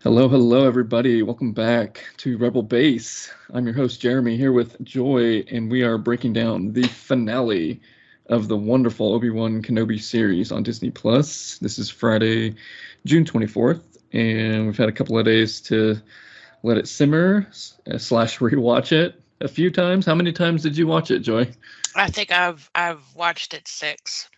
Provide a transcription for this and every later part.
Hello, hello, everybody. Welcome back to Rebel Base. I'm your host, Jeremy, here with Joy, and we are breaking down the finale of the wonderful Obi-Wan Kenobi series on Disney Plus. This is Friday, June 24th, and we've had a couple of days to let it simmer slash rewatch it a few times. How many times did you watch it, Joy? I think I've watched it six.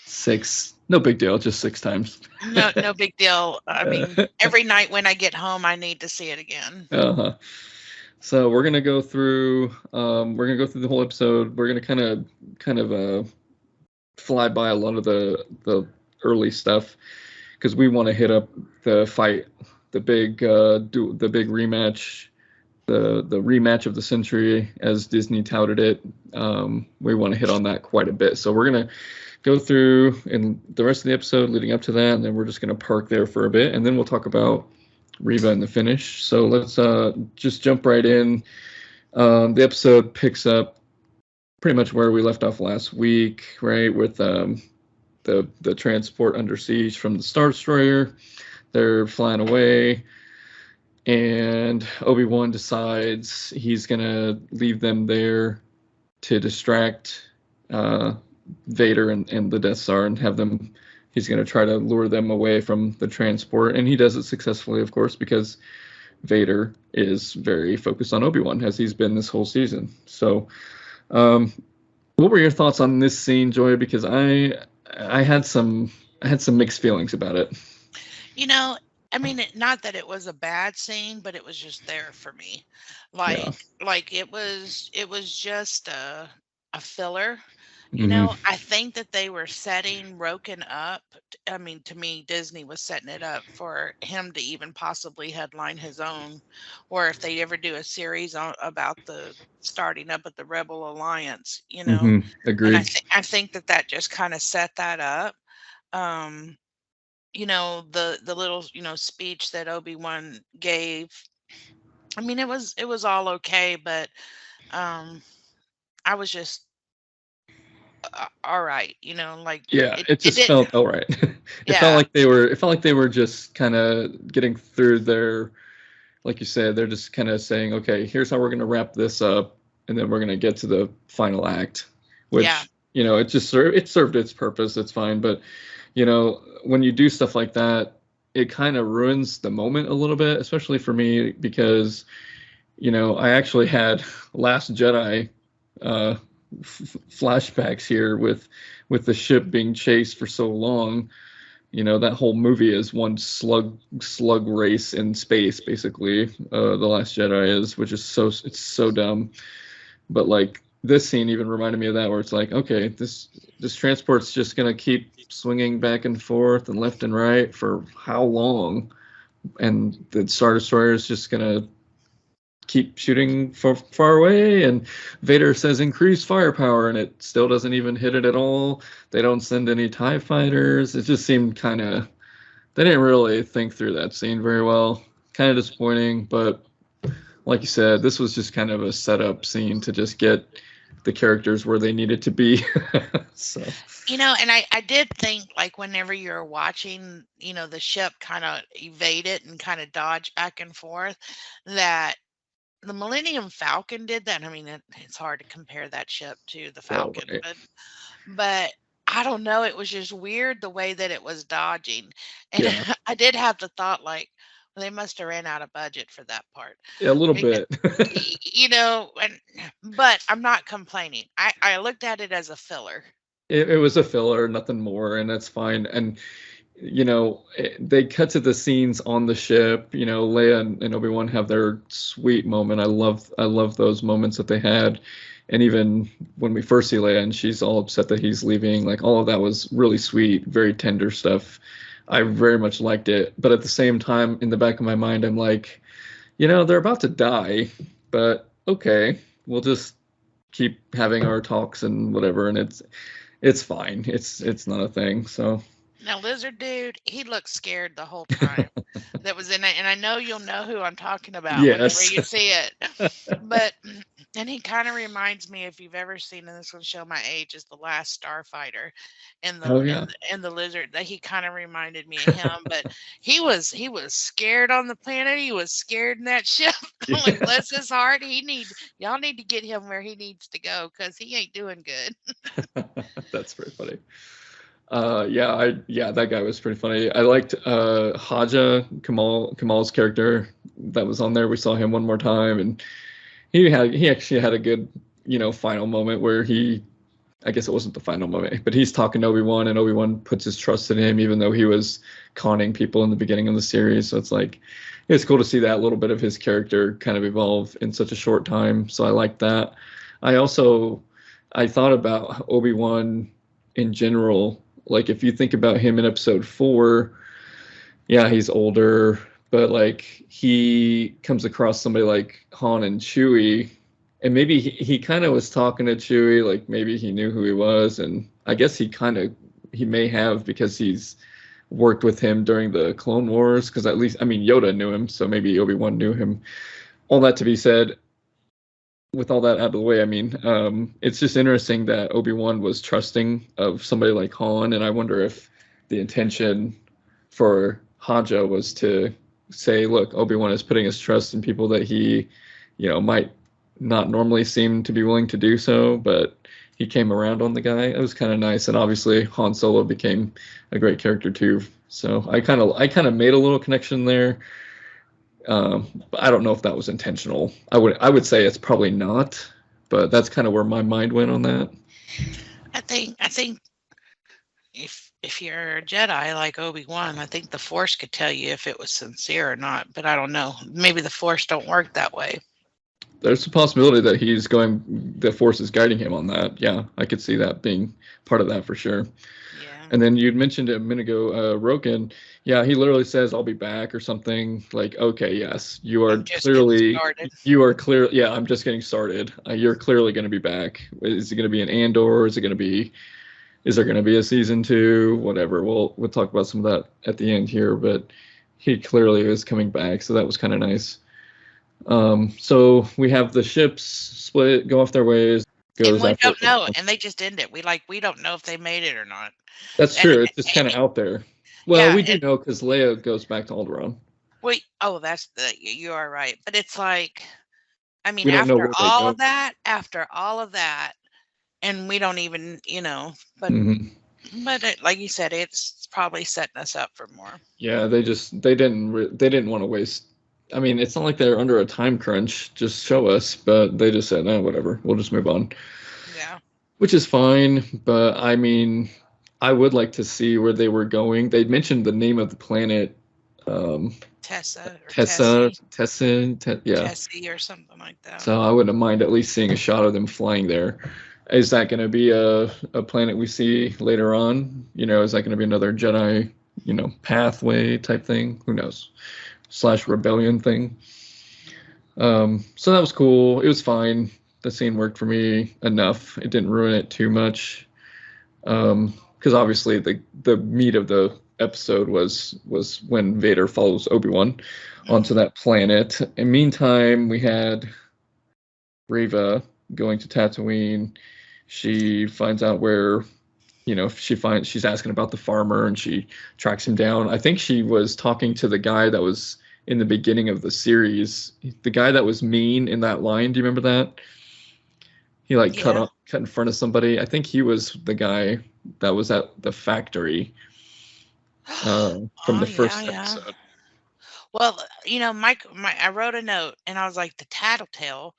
Six. No big deal, just six times. No big deal. I mean, every night when I get home, I need to see it again. Uh-huh. So we're gonna go through the whole episode. We're gonna kind of fly by a lot of the early stuff because we want to hit up the fight, the big rematch, the rematch of the century as Disney touted it. We want to hit on that quite a bit. So we're gonna go through in the rest of the episode leading up to that, and then we're just gonna park there for a bit, and then we'll talk about Reva in the finish. So let's just jump right in. The episode picks up pretty much where we left off last week, right? With the transport under siege from the Star Destroyer. They're flying away, and Obi-Wan decides he's gonna leave them there to distract Vader and the Death Star and have them. He's going to try to lure them away from the transport, and he does it successfully, of course, because Vader is very focused on Obi-Wan, as he's been this whole season. So, what were your thoughts on this scene, Joy? Because I had some mixed feelings about it. You know, I mean, not that it was a bad scene, but it was just there for me. Yeah. Like it was just a filler. Hmm. I think that they were setting Roken up. I mean, to me, Disney was setting it up for him to even possibly headline his own, or if they ever do a series about the starting up at the Rebel Alliance. Hmm. And I Agreed. think I think that that just kind of set that up. Um, the little speech that Obi-Wan gave. I mean, it was all okay, but um, I was just all right. Like Yeah, it it it just did. felt all right. Yeah. It felt like they were just kind of getting through their, like you said, they're just kind of saying, okay, here's how we're going to wrap this up, and then we're going to get to the final act, Yeah. which, it served its purpose. It's fine. But, when you do stuff like that, it kind of ruins the moment a little bit, especially for me, because, I actually had Last Jedi uh, flashbacks here with the ship being chased for so long. That whole movie is one slug race in space, basically. The Last Jedi is, which is it's so dumb. But like this scene even reminded me of that, where it's like, okay, this transport's just gonna keep swinging back and forth and left and right for how long? And the Star Destroyer is just gonna keep shooting far away, and Vader says increase firepower, and it still doesn't even hit it at all. They don't send any TIE fighters. It just seemed kind of, they didn't really think through that scene very well. Kind of disappointing, but like you said, this was just kind of a setup scene to just get the characters where they needed to be. So And I did think, like, whenever you're watching, the ship kind of evade it and kind of dodge back and forth, that the Millennium Falcon did that. I mean, it's hard to compare that ship to the well, Falcon, right. but I don't know. It was just weird the way that it was dodging, and Yeah. I did have the thought, like, well, they must have ran out of budget for that part. Yeah, a little Because, bit. and but I'm not complaining. I looked at it as a filler. It was a filler, nothing more, and that's fine. And they cut to the scenes on the ship. Leia and Obi-Wan have their sweet moment. I love those moments that they had. And even when we first see Leia and she's all upset that he's leaving, like all of that was really sweet, very tender stuff. I very much liked it. But at the same time, in the back of my mind, I'm like, they're about to die, but okay, we'll just keep having our talks and whatever, and it's fine. It's not a thing. So Now, Lizard Dude, he looked scared the whole time that was in it, and I know you'll know who I'm talking about whenever yes. you see it. But And he kind of reminds me, if you've ever seen, and this will show my age, is the last Starfighter, and Oh yeah. the lizard. That he kind of reminded me of him, but he was scared on the planet. He was scared in that ship. I'm like, Yeah. bless his heart. Y'all need to get him where he needs to go because he ain't doing good. That's pretty funny. Yeah, that guy was pretty funny. I liked Haja Kamal's character that was on there. We saw him one more time, and he actually had a good, final moment where I guess it wasn't the final moment, but he's talking to Obi-Wan, and Obi-Wan puts his trust in him, even though he was conning people in the beginning of the series. So it's cool to see that little bit of his character kind of evolve in such a short time. So I like that. I thought about Obi-Wan in general. Like if you think about him in episode 4, yeah, he's older, but like he comes across somebody like Han and Chewie, and maybe he kind of was talking to Chewie, like maybe he knew who he was, and I guess he may have because he's worked with him during the Clone Wars, because at least I mean Yoda knew him, so maybe Obi-Wan knew him. All that to be said, with all that out of the way, I mean, it's just interesting that Obi-Wan was trusting of somebody like Han, and I wonder if the intention for Haja was to say, look, Obi-Wan is putting his trust in people that he, might not normally seem to be willing to do so, but he came around on the guy. It was kind of nice, and obviously Han Solo became a great character too. So I kind of made a little connection there. But I don't know if that was intentional. I would say it's probably not, but that's kind of where my mind went on that. I think if you're a Jedi like Obi-Wan, I think the Force could tell you if it was sincere or not, but I don't know. Maybe the Force don't work that way. There's a possibility that the Force is guiding him on that. Yeah, I could see that being part of that for sure. Yeah. And then you'd mentioned it a minute ago, Rogan. Yeah, he literally says, "I'll be back" or something like, "Okay, yes, I'm just getting started. you are clear. Yeah, I'm just getting started. You're clearly going to be back. Is it going to be an Andor? Is there going to be a season 2? Whatever. We'll talk about some of that at the end here, but he clearly is coming back, so that was kind of nice. So we have the ships split, go off their ways, And goes we after. don't know, and they just end it. We don't know if they made it or not. That's And true. It's just kind of out there. Well, yeah, we do know because Leia goes back to Alderaan. you are right. But it's like, I mean, We don't know where they go. after all of that, and we don't even, but Hmm. like you said, it's probably setting us up for more. Yeah, they didn't want to waste. I mean, it's not like they're under a time crunch. Just show us, but they just said, no, whatever. We'll just move on, Yeah. which is fine. But I mean, I would like to see where they were going. They mentioned the name of the planet, um, Tessa or Tessa, Tessie, yeah. Tessie or something like that. So I wouldn't mind at least seeing a shot of them flying there. Is that going to be a planet we see later on? Is that going to be another Jedi, pathway type thing? Who knows? Slash rebellion thing. So that was cool. It was fine. The scene worked for me enough. It didn't ruin it too much. Because obviously the meat of the episode was when Vader follows Obi-Wan onto that planet. In meantime, we had Reva going to Tatooine. She finds out where, she's asking about the farmer, and she tracks him down. I think she was talking to the guy that was in the beginning of the series, the guy that was mean in that line. Do you remember that? He like Yeah. cut in front of somebody. I think he was the guy that was at the factory from Oh the yeah, first yeah. episode. Well, I wrote a note and I was like, the tattletale.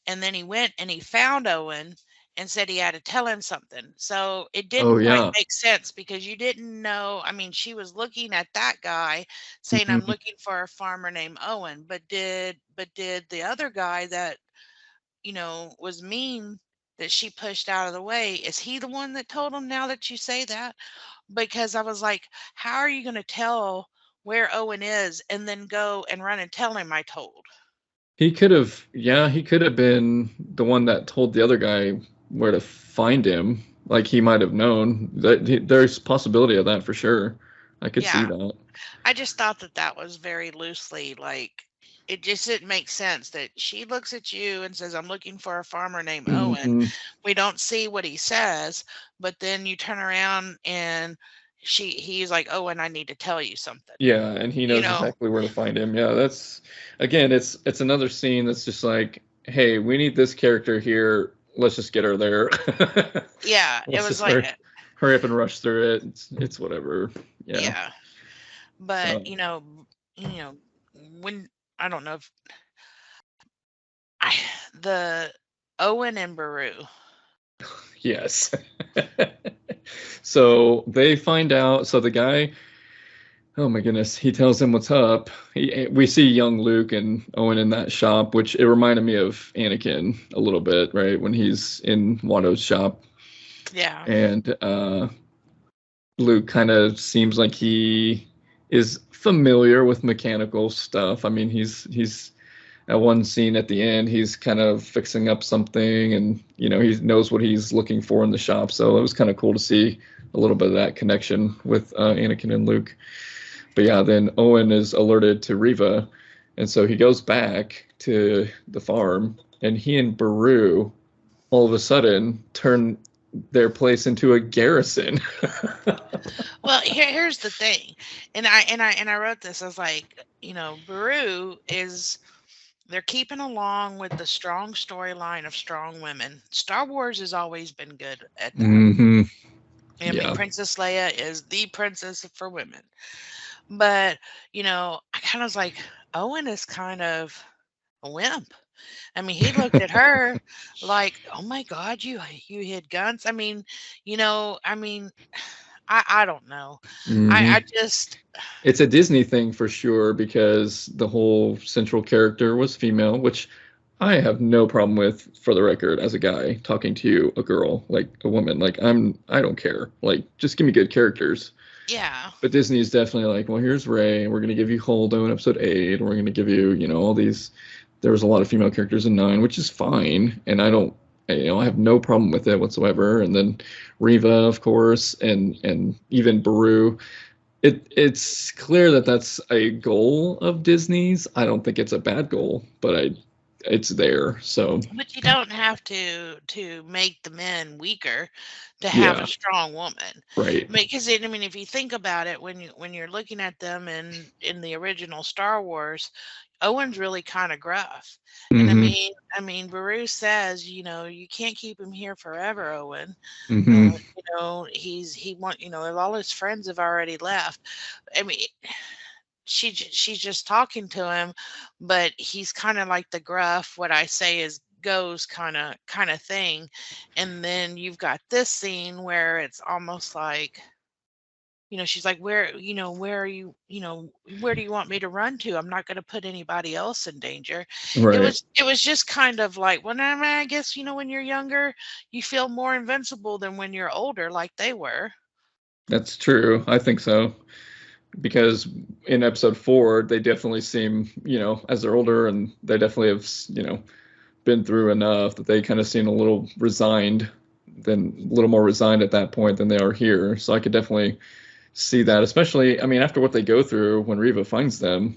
And then he went and he found Owen and said he had to tell him something. So it Oh didn't quite yeah. make sense because you didn't know. I mean, she was looking at that guy saying, I'm Mhm. looking for a farmer named Owen. But did the other guy that, was mean, that she pushed out of the way, is he the one that told him, now that you say that? Because I was like, how are you going to tell where Owen is and then go and run and tell him I told? He could have been the one that told the other guy where to find him. Like he might have known that there's possibility of that for sure. I could see Yeah. that. I just thought that was very loosely like. it just didn't make sense that she looks at you and says, "I'm looking for a farmer named Owen." Hmm. We don't see what he says, but then you turn around and he's like, "Owen, I need to tell you something." Yeah, and he You knows know? exactly where to find him. Yeah, that's again, it's another scene that's just like, hey, we need this character here. Let's just get her there. Yeah, it Let's was just like, hurry up and rush through it. It's whatever. Yeah. yeah, but So you know, when I don't know if I the Owen and Baru. yes. So they find out. So the guy, oh my goodness, he tells him what's up. We see young Luke and Owen in that shop, which it reminded me of Anakin a little bit, right? When he's in Watto's shop, Yeah. and Luke kind of seems like he is familiar with mechanical stuff. I mean, he's at one scene at the end, he's kind of fixing up something, and he knows what he's looking for in the shop. So it was kind of cool to see a little bit of that connection with Anakin and Luke. But yeah, then Owen is alerted to Riva, and so he goes back to the farm, and he and Baru all of a sudden turn their place into a garrison. Well, here's the thing, and I wrote this. I was like, Baru is they're keeping along with the strong storyline of strong women. Star Wars has always been good at that. Hmm. I mean, Yeah. Princess Leia is the princess for women. But, I kind of was like, Owen is kind of a wimp. I mean, he looked at her like, "Oh my God, you hid guns." I mean, I mean, I don't know. I Hmm. just It's a Disney thing for sure because the whole central character was female, which I have no problem with for the record as a guy talking to you, a girl, like a woman. Like I don't care. Like just give me good characters. yeah. But Disney is definitely like, well, here's Rey, and we're gonna give you Holdo in episode 8, and we're gonna give you, all these. There was a lot of female characters in 9, which is fine, and I don't, I have no problem with it whatsoever. And then Riva, of course, and even Baru. It's clear that that's a goal of Disney's. I don't think it's a bad goal, but it's there. So But you don't have to make the men weaker to have a yeah, strong woman. right. Because I mean, if you think about it, when you're looking at them in the original Star Wars, Owen's really kind of gruff. And Mm-hmm. Beru says, you can't keep him here forever, Owen. Mm-hmm. He want, all his friends have already left. I mean, she's just talking to him, but he's kind of like the gruff, what I say is goes kind of thing. And then you've got this scene where it's almost like, she's like, where are you, where do you want me to run to? I'm not going to put anybody else in danger. it Right. was it was just kind of like, well, I mean, I guess, when you're younger, you feel more invincible than when you're older, like they were. That's true. I think so. Because in episode 4, they definitely seem, as they're older and they definitely have, been through enough that they kind of seem a little resigned, a little more resigned at that point than they are here. So I could definitely see that, especially, I mean, after what they go through when Riva finds them,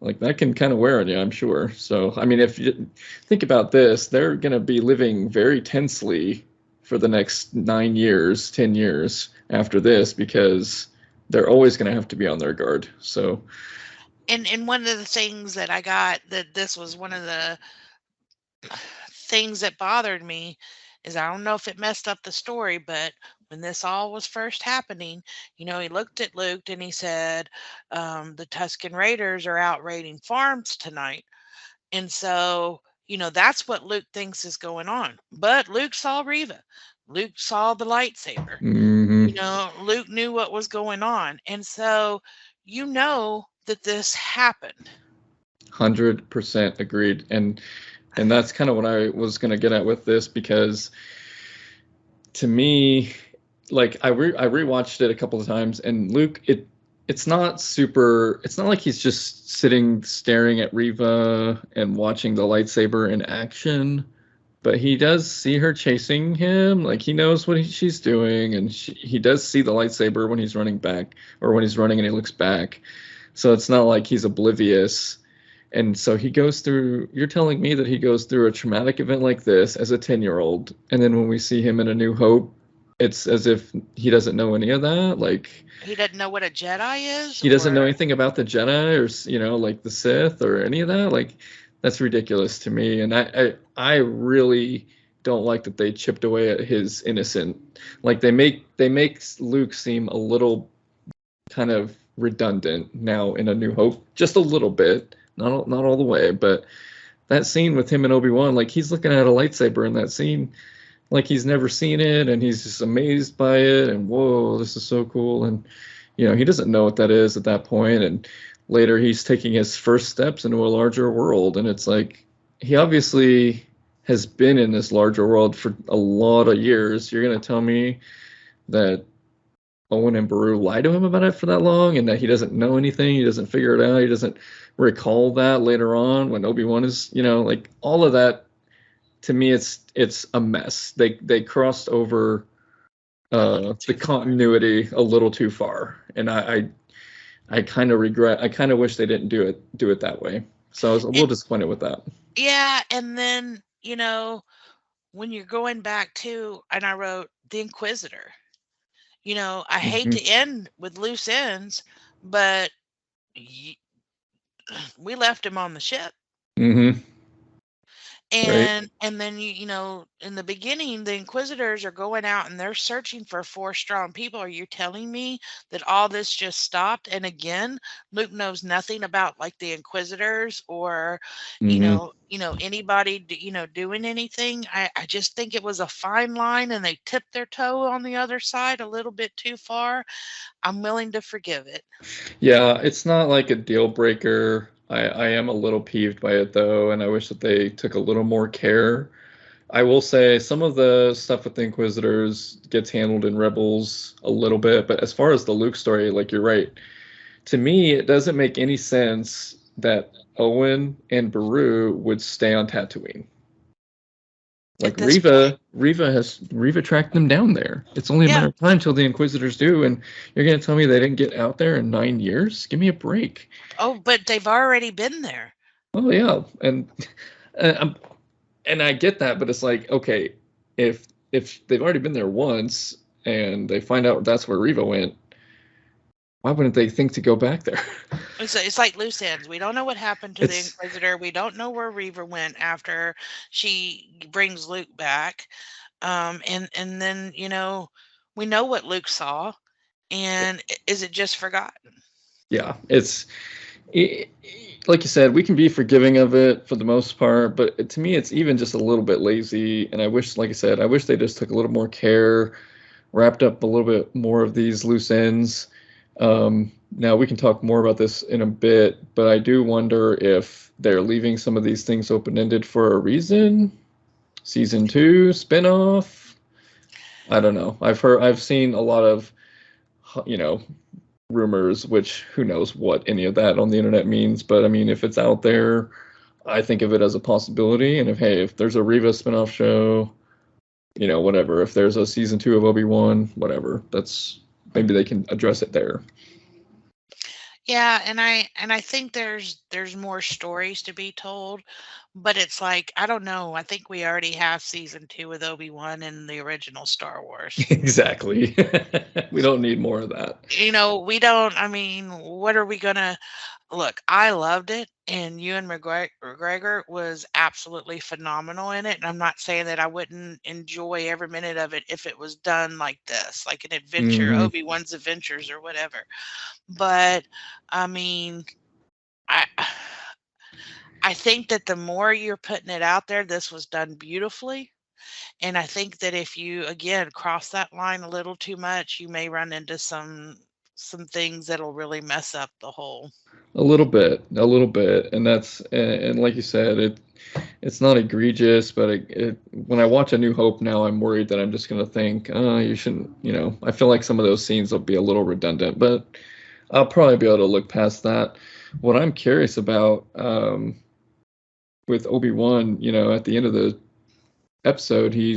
like that can kind of wear on you, I'm sure. So, I mean, if you think about this, they're going to be living very tensely for the next 9 years, 10 years after this because they're always going to have to be on their guard. So, And one of the things that I got, that this was one of the things that bothered me, is I don't know if it messed up the story, but when this all was first happening, he looked at Luke and he said, the Tusken Raiders are out raiding farms tonight. And so, that's what Luke thinks is going on. But Luke saw Riva. Luke saw the lightsaber. mm-hmm, Luke knew what was going on. And so, that this happened. 100% agreed. And that's kind of what I was going to get at with this because to me, like I rewatched it a couple of times, and Luke, it's not super. It's not like he's just sitting staring at Riva and watching the lightsaber in action, but he does see her chasing him. Like he knows what she's doing, and he does see the lightsaber when he's running back or when he's running and he looks back. So it's not like he's oblivious. And so he goes through, you're telling me that he goes through a traumatic event like this as a 10-year-old. And then when we see him in A New Hope, it's as if he doesn't know any of that. Like, He doesn't know what a Jedi is, he doesn't know or anything about the Jedi or, like the Sith or any of that. Like, that's ridiculous to me. And I really don't like that they chipped away at his innocent. Like, they make Luke seem a little kind of redundant now in A New Hope, just a little bit, not all the way, but that scene with him and Obi-Wan, like he's looking at a lightsaber in that scene, like he's never seen it, and he's just amazed by it, and whoa, this is so cool, and he doesn't know what that is at that point, and later he's taking his first steps into a larger world, and it's like he obviously has been in this larger world for a lot of years. You're gonna tell me that Owen and Beru lie to him about it for that long and that he doesn't know anything, he doesn't figure it out, he doesn't recall that later on when Obi-Wan is, like all of that. To me, it's a mess. They crossed over the continuity a little too far, and I kind of regret. I kind of wish they didn't do it that way. So I was a little disappointed with that. yeah, and then when you're going back to, and I wrote the Inquisitor. I hate to end with loose ends, but we left him on the ship. Mm-hmm. And then in the beginning, the Inquisitors are going out and they're searching for 4 strong people. Are you telling me that all this just stopped? And again, Luke knows nothing about like the Inquisitors or anybody doing anything. I just think it was a fine line and they tipped their toe on the other side a little bit too far. I'm willing to forgive it. Yeah, it's not like a deal breaker. I am a little peeved by it though, and I wish that they took a little more care. I will say some of the stuff with the Inquisitors gets handled in Rebels a little bit, but as far as the Luke story, like you're right. To me, it doesn't make any sense that Owen and Beru would stay on Tatooine. Like Riva tracked them down there. It's only a matter of time till the Inquisitors do, and you're gonna tell me they didn't get out there in 9 years? Give me a break. Oh, but they've already been there. Oh yeah, and I get that, but it's like, okay, if they've already been there once and they find out that's where Riva went, why wouldn't they think to go back there? It's like loose ends. We don't know what happened to the Inquisitor. We don't know where Reva went after she brings Luke back. And then, we know what Luke saw. And is it just forgotten? Yeah, like you said, we can be forgiving of it for the most part, but to me, it's even just a little bit lazy. And I wish, like I said, I wish they just took a little more care, wrapped up a little bit more of these loose ends. Now we can talk more about this in a bit, but I do wonder if they're leaving some of these things open-ended for a reason. Season 2 spinoff. I don't know. I've seen a lot of, rumors, which who knows what any of that on the internet means. But I mean, if it's out there, I think of it as a possibility. And if there's a Reva spinoff show, whatever. If there's a season 2 of Obi-Wan, whatever. That's maybe they can address it there. Yeah, and I think there's more stories to be told, but it's like, I don't know. I think we already have season 2 with Obi-Wan in the original Star Wars. Exactly. We don't need more of that. We don't. I mean, what are we gonna look? I loved it, and Ewan McGregor was absolutely phenomenal in it. And I'm not saying that I wouldn't enjoy every minute of it if it was done like this, like an adventure, Obi-Wan's Adventures or whatever. But I mean, I think that the more you're putting it out there, this was done beautifully. And I think that if you, again, cross that line a little too much, you may run into some things that'll really mess up the whole. A little bit, and and like you said, it's not egregious, but when I watch A New Hope now, I'm worried that I'm just gonna think, oh, you shouldn't, I feel like some of those scenes will be a little redundant, but I'll probably be able to look past that. What I'm curious about with Obi-Wan, at the end of the episode, he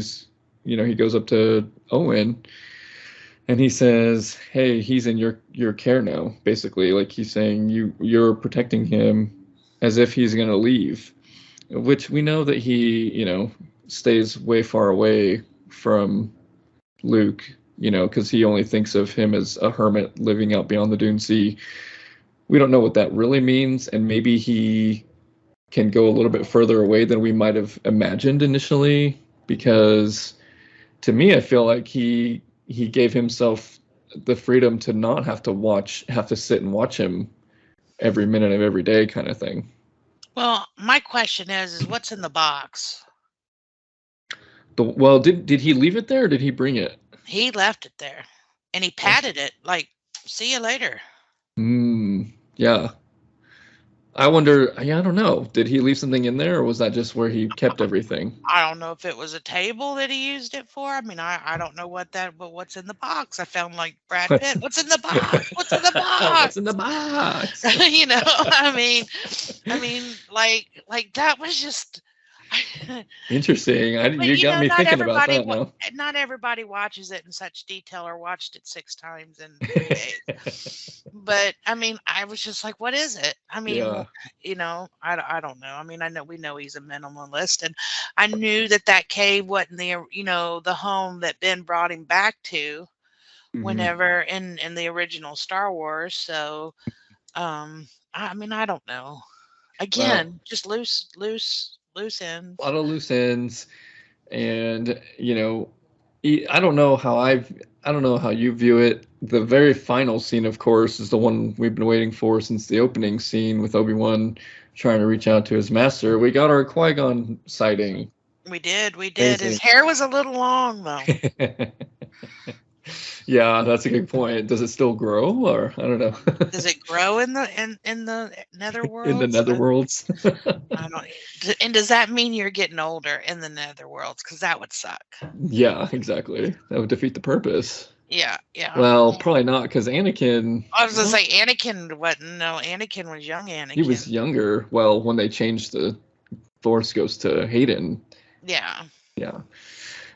goes up to Owen and he says, hey, he's in your care now, basically. Like he's saying you're protecting him as if he's going to leave, which we know that he, stays way far away from Luke, because he only thinks of him as a hermit living out beyond the Dune Sea. We don't know what that really means, and maybe he can go a little bit further away than we might have imagined initially, because to me, I feel like he gave himself the freedom to not have to sit and watch him every minute of every day kind of thing. Well, my question is what's in the box? Well, did he leave it there or did he bring it? He left it there, and he patted it like, "See you later." Yeah. I wonder. Yeah, I don't know. Did he leave something in there, or was that just where he kept everything? I don't know if it was a table that he used it for. I mean, I don't know but what's in the box? I found like Brad Pitt. What's in the box? What's in the box? What's in the box? I mean, like that was just interesting. You got me thinking about that now. Not everybody watches it in such detail or watched it 6 times in 3 days. But I mean, I was just like, what is it? I mean, I don't know. I mean, we know he's a minimalist, and I knew that cave wasn't the home that Ben brought him back to whenever in the original Star Wars. So, I mean, I don't know. Again, just loose ends. A lot of loose ends, and I don't know how you view it. The very final scene, of course, is the one we've been waiting for since the opening scene with Obi-Wan trying to reach out to his master. We got our Qui-Gon sighting. We did. Amazing. His hair was a little long, though. Yeah, that's a good point. Does it still grow, or I don't know? Does it grow in the netherworlds? In the netherworlds. I don't. And does that mean you're getting older in the netherworlds? Because that would suck. Yeah, exactly. That would defeat the purpose. Yeah. Well, probably not, because Anakin. I was gonna say Anakin wasn't. No, Anakin was young. Anakin. He was younger. Well, when they changed the Force Ghost to Hayden. Yeah.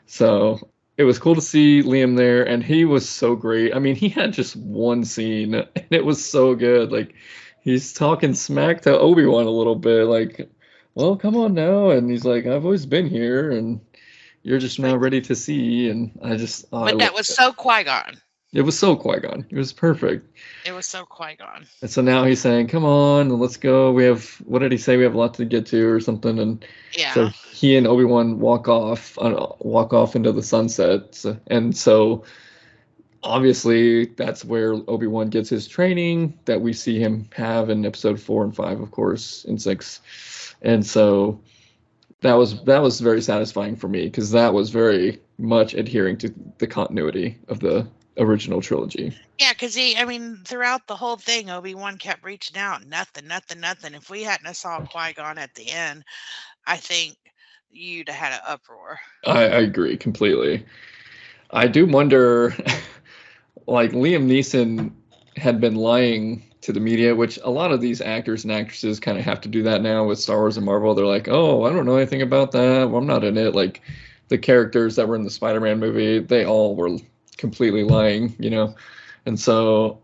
So it was cool to see Liam there, and he was so great. I mean, he had just one scene, and it was so good. Like, he's talking smack to Obi-Wan a little bit, like, well, come on now. And he's like, I've always been here, and you're just now ready to see. And I just... but that was so Qui-Gon. It was so Qui-Gon. It was perfect. It was so Qui-Gon. And so now he's saying, come on, let's go. We have... What did he say? We have a lot to get to or something. And so he and Obi-Wan walk off into the sunset. And so obviously that's where Obi-Wan gets his training that we see him have in episode 4 and 5, of course, and 6. And so that was very satisfying for me, because that was very much adhering to the continuity of the original trilogy. Yeah, because throughout the whole thing, Obi-Wan kept reaching out. Nothing. If we hadn't saw Qui-Gon at the end, I think you'd have had an uproar. I agree completely. I do wonder, like, Liam Neeson had been lying to the media, which a lot of these actors and actresses kind of have to do that now with Star Wars and Marvel. They're like, oh, I don't know anything about that. Well, I'm not in it. Like, the characters that were in the Spider-Man movie, they all were completely lying, and so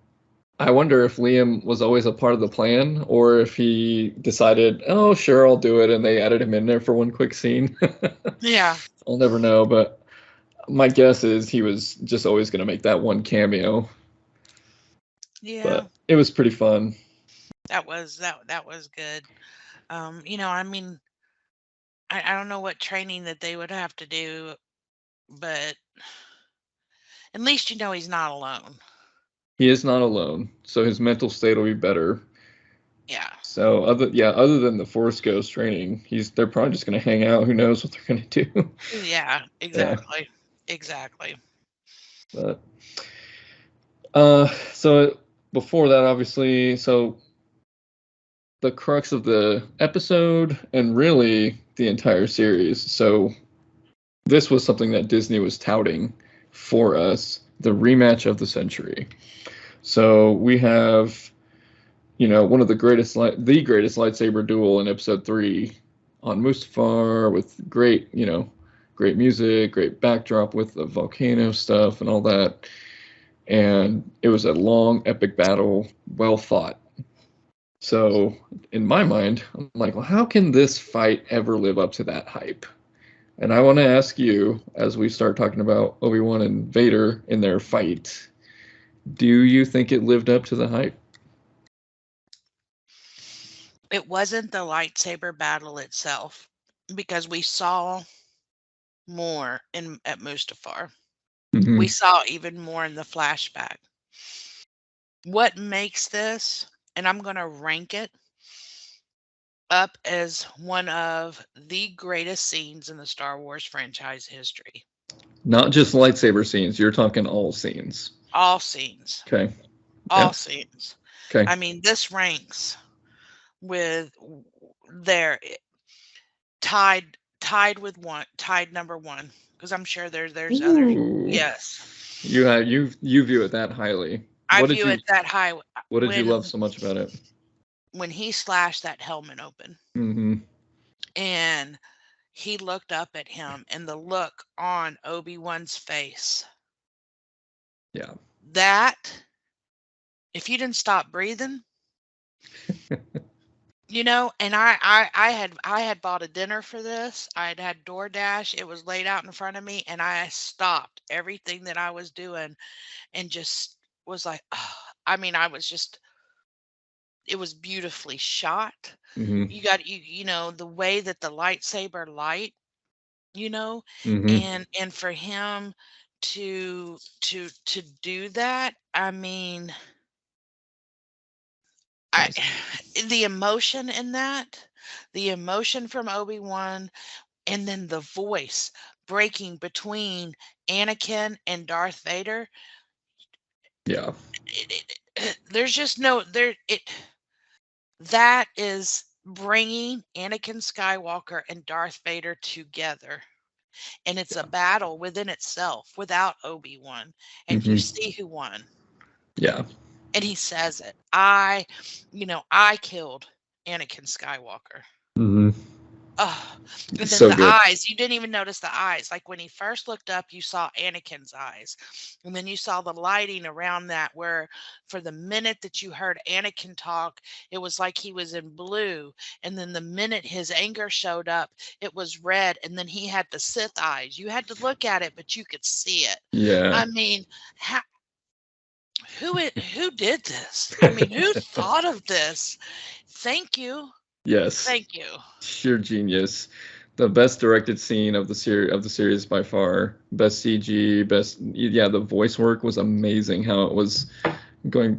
I wonder if Liam was always a part of the plan, or if he decided, oh sure, I'll do it, and they added him in there for one quick scene. Yeah, I'll never know, but my guess is he was just always going to make that one cameo. Yeah, but it was pretty fun. That was good. I don't know what training that they would have to do, but at least he's not alone. He is not alone, so his mental state will be better. Yeah. So other than the Force Ghost training, they're probably just going to hang out. Who knows what they're going to do? Yeah, exactly. Yeah. Exactly. But so before that, obviously, so the crux of the episode and really the entire series. So this was something that Disney was touting for us, the rematch of the century. So we have, one of the greatest lightsaber duel in episode 3 on Mustafar, with great music, great backdrop with the volcano stuff and all that. And it was a long, epic battle, well fought. So in my mind, I'm like, well, how can this fight ever live up to that hype? And I want to ask you, as we start talking about Obi-Wan and Vader in their fight, do you think it lived up to the hype? It wasn't the lightsaber battle itself, because we saw more in at Mustafar. Mm-hmm. We saw even more in the flashback. What makes this, and I'm going to rank it up as one of the greatest scenes in the Star Wars franchise history. Not just lightsaber scenes, you're talking all scenes. All scenes. Okay. All Yeah. scenes. Okay. I mean, this ranks with their tied number one, because I'm sure there's other. Ooh. Yes, You view it that highly. I view it that high. What did you love so much about it? When he slashed that helmet open, Mm-hmm. and he looked up at him, and the look on Obi-Wan's face, Yeah. that if you didn't stop breathing, and I had bought a dinner for this. I'd had DoorDash. It was laid out in front of me, and I stopped everything that I was doing and just was like, oh, I mean, it was beautifully shot. Mm-hmm. You got the way that the lightsaber light, Mm-hmm. and for him to do that, I mean, I the emotion in that, the emotion from Obi-Wan, and then the voice breaking between Anakin and Darth Vader. Yeah. There's just no there it that is bringing Anakin Skywalker and Darth Vader together. And it's a battle within itself without Obi-Wan. And you Mm-hmm. see who won. Yeah. And he says it. I killed Anakin Skywalker. Mm-hmm. Oh, and then So the good. eyes, you didn't even notice the eyes. Like when he first looked up, you saw Anakin's eyes. And then you saw the lighting around that, where for the minute that you heard Anakin talk, it was like he was in blue. And then the minute his anger showed up, it was red. And then he had the Sith eyes. You had to look at it, but you could see it. Yeah. I mean, who did this? I mean, who thought of this? Thank you. Yes. Thank you. Sheer genius. The best directed scene of the series by far. Best CG, the voice work was amazing. How it was going,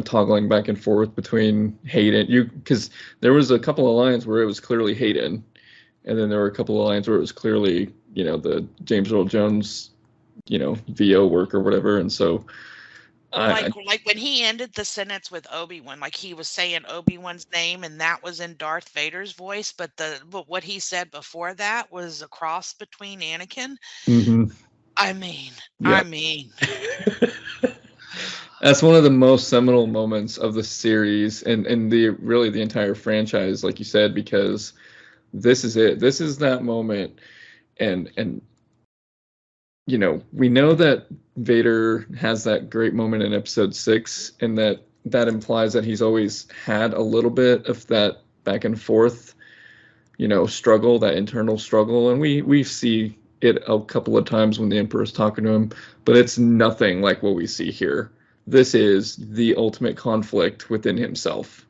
toggling back and forth between Hayden. Because there was a couple of lines where it was clearly Hayden, and then there were a couple of lines where it was clearly, the James Earl Jones, VO work or whatever. And so Like when he ended the sentence with Obi-Wan, like he was saying Obi-Wan's name, and that was in Darth Vader's voice, but what he said before that was a cross between Anakin. Mm-hmm. I mean, Yeah. I mean, that's one of the most seminal moments of the series and the entire franchise, like you said, because this is it. This is that moment, and we know that Vader has that great moment in Episode 6, and that implies that he's always had a little bit of that back and forth, struggle, that internal struggle, and we see it a couple of times when the Emperor's talking to him, but it's nothing like what we see here. This is the ultimate conflict within himself.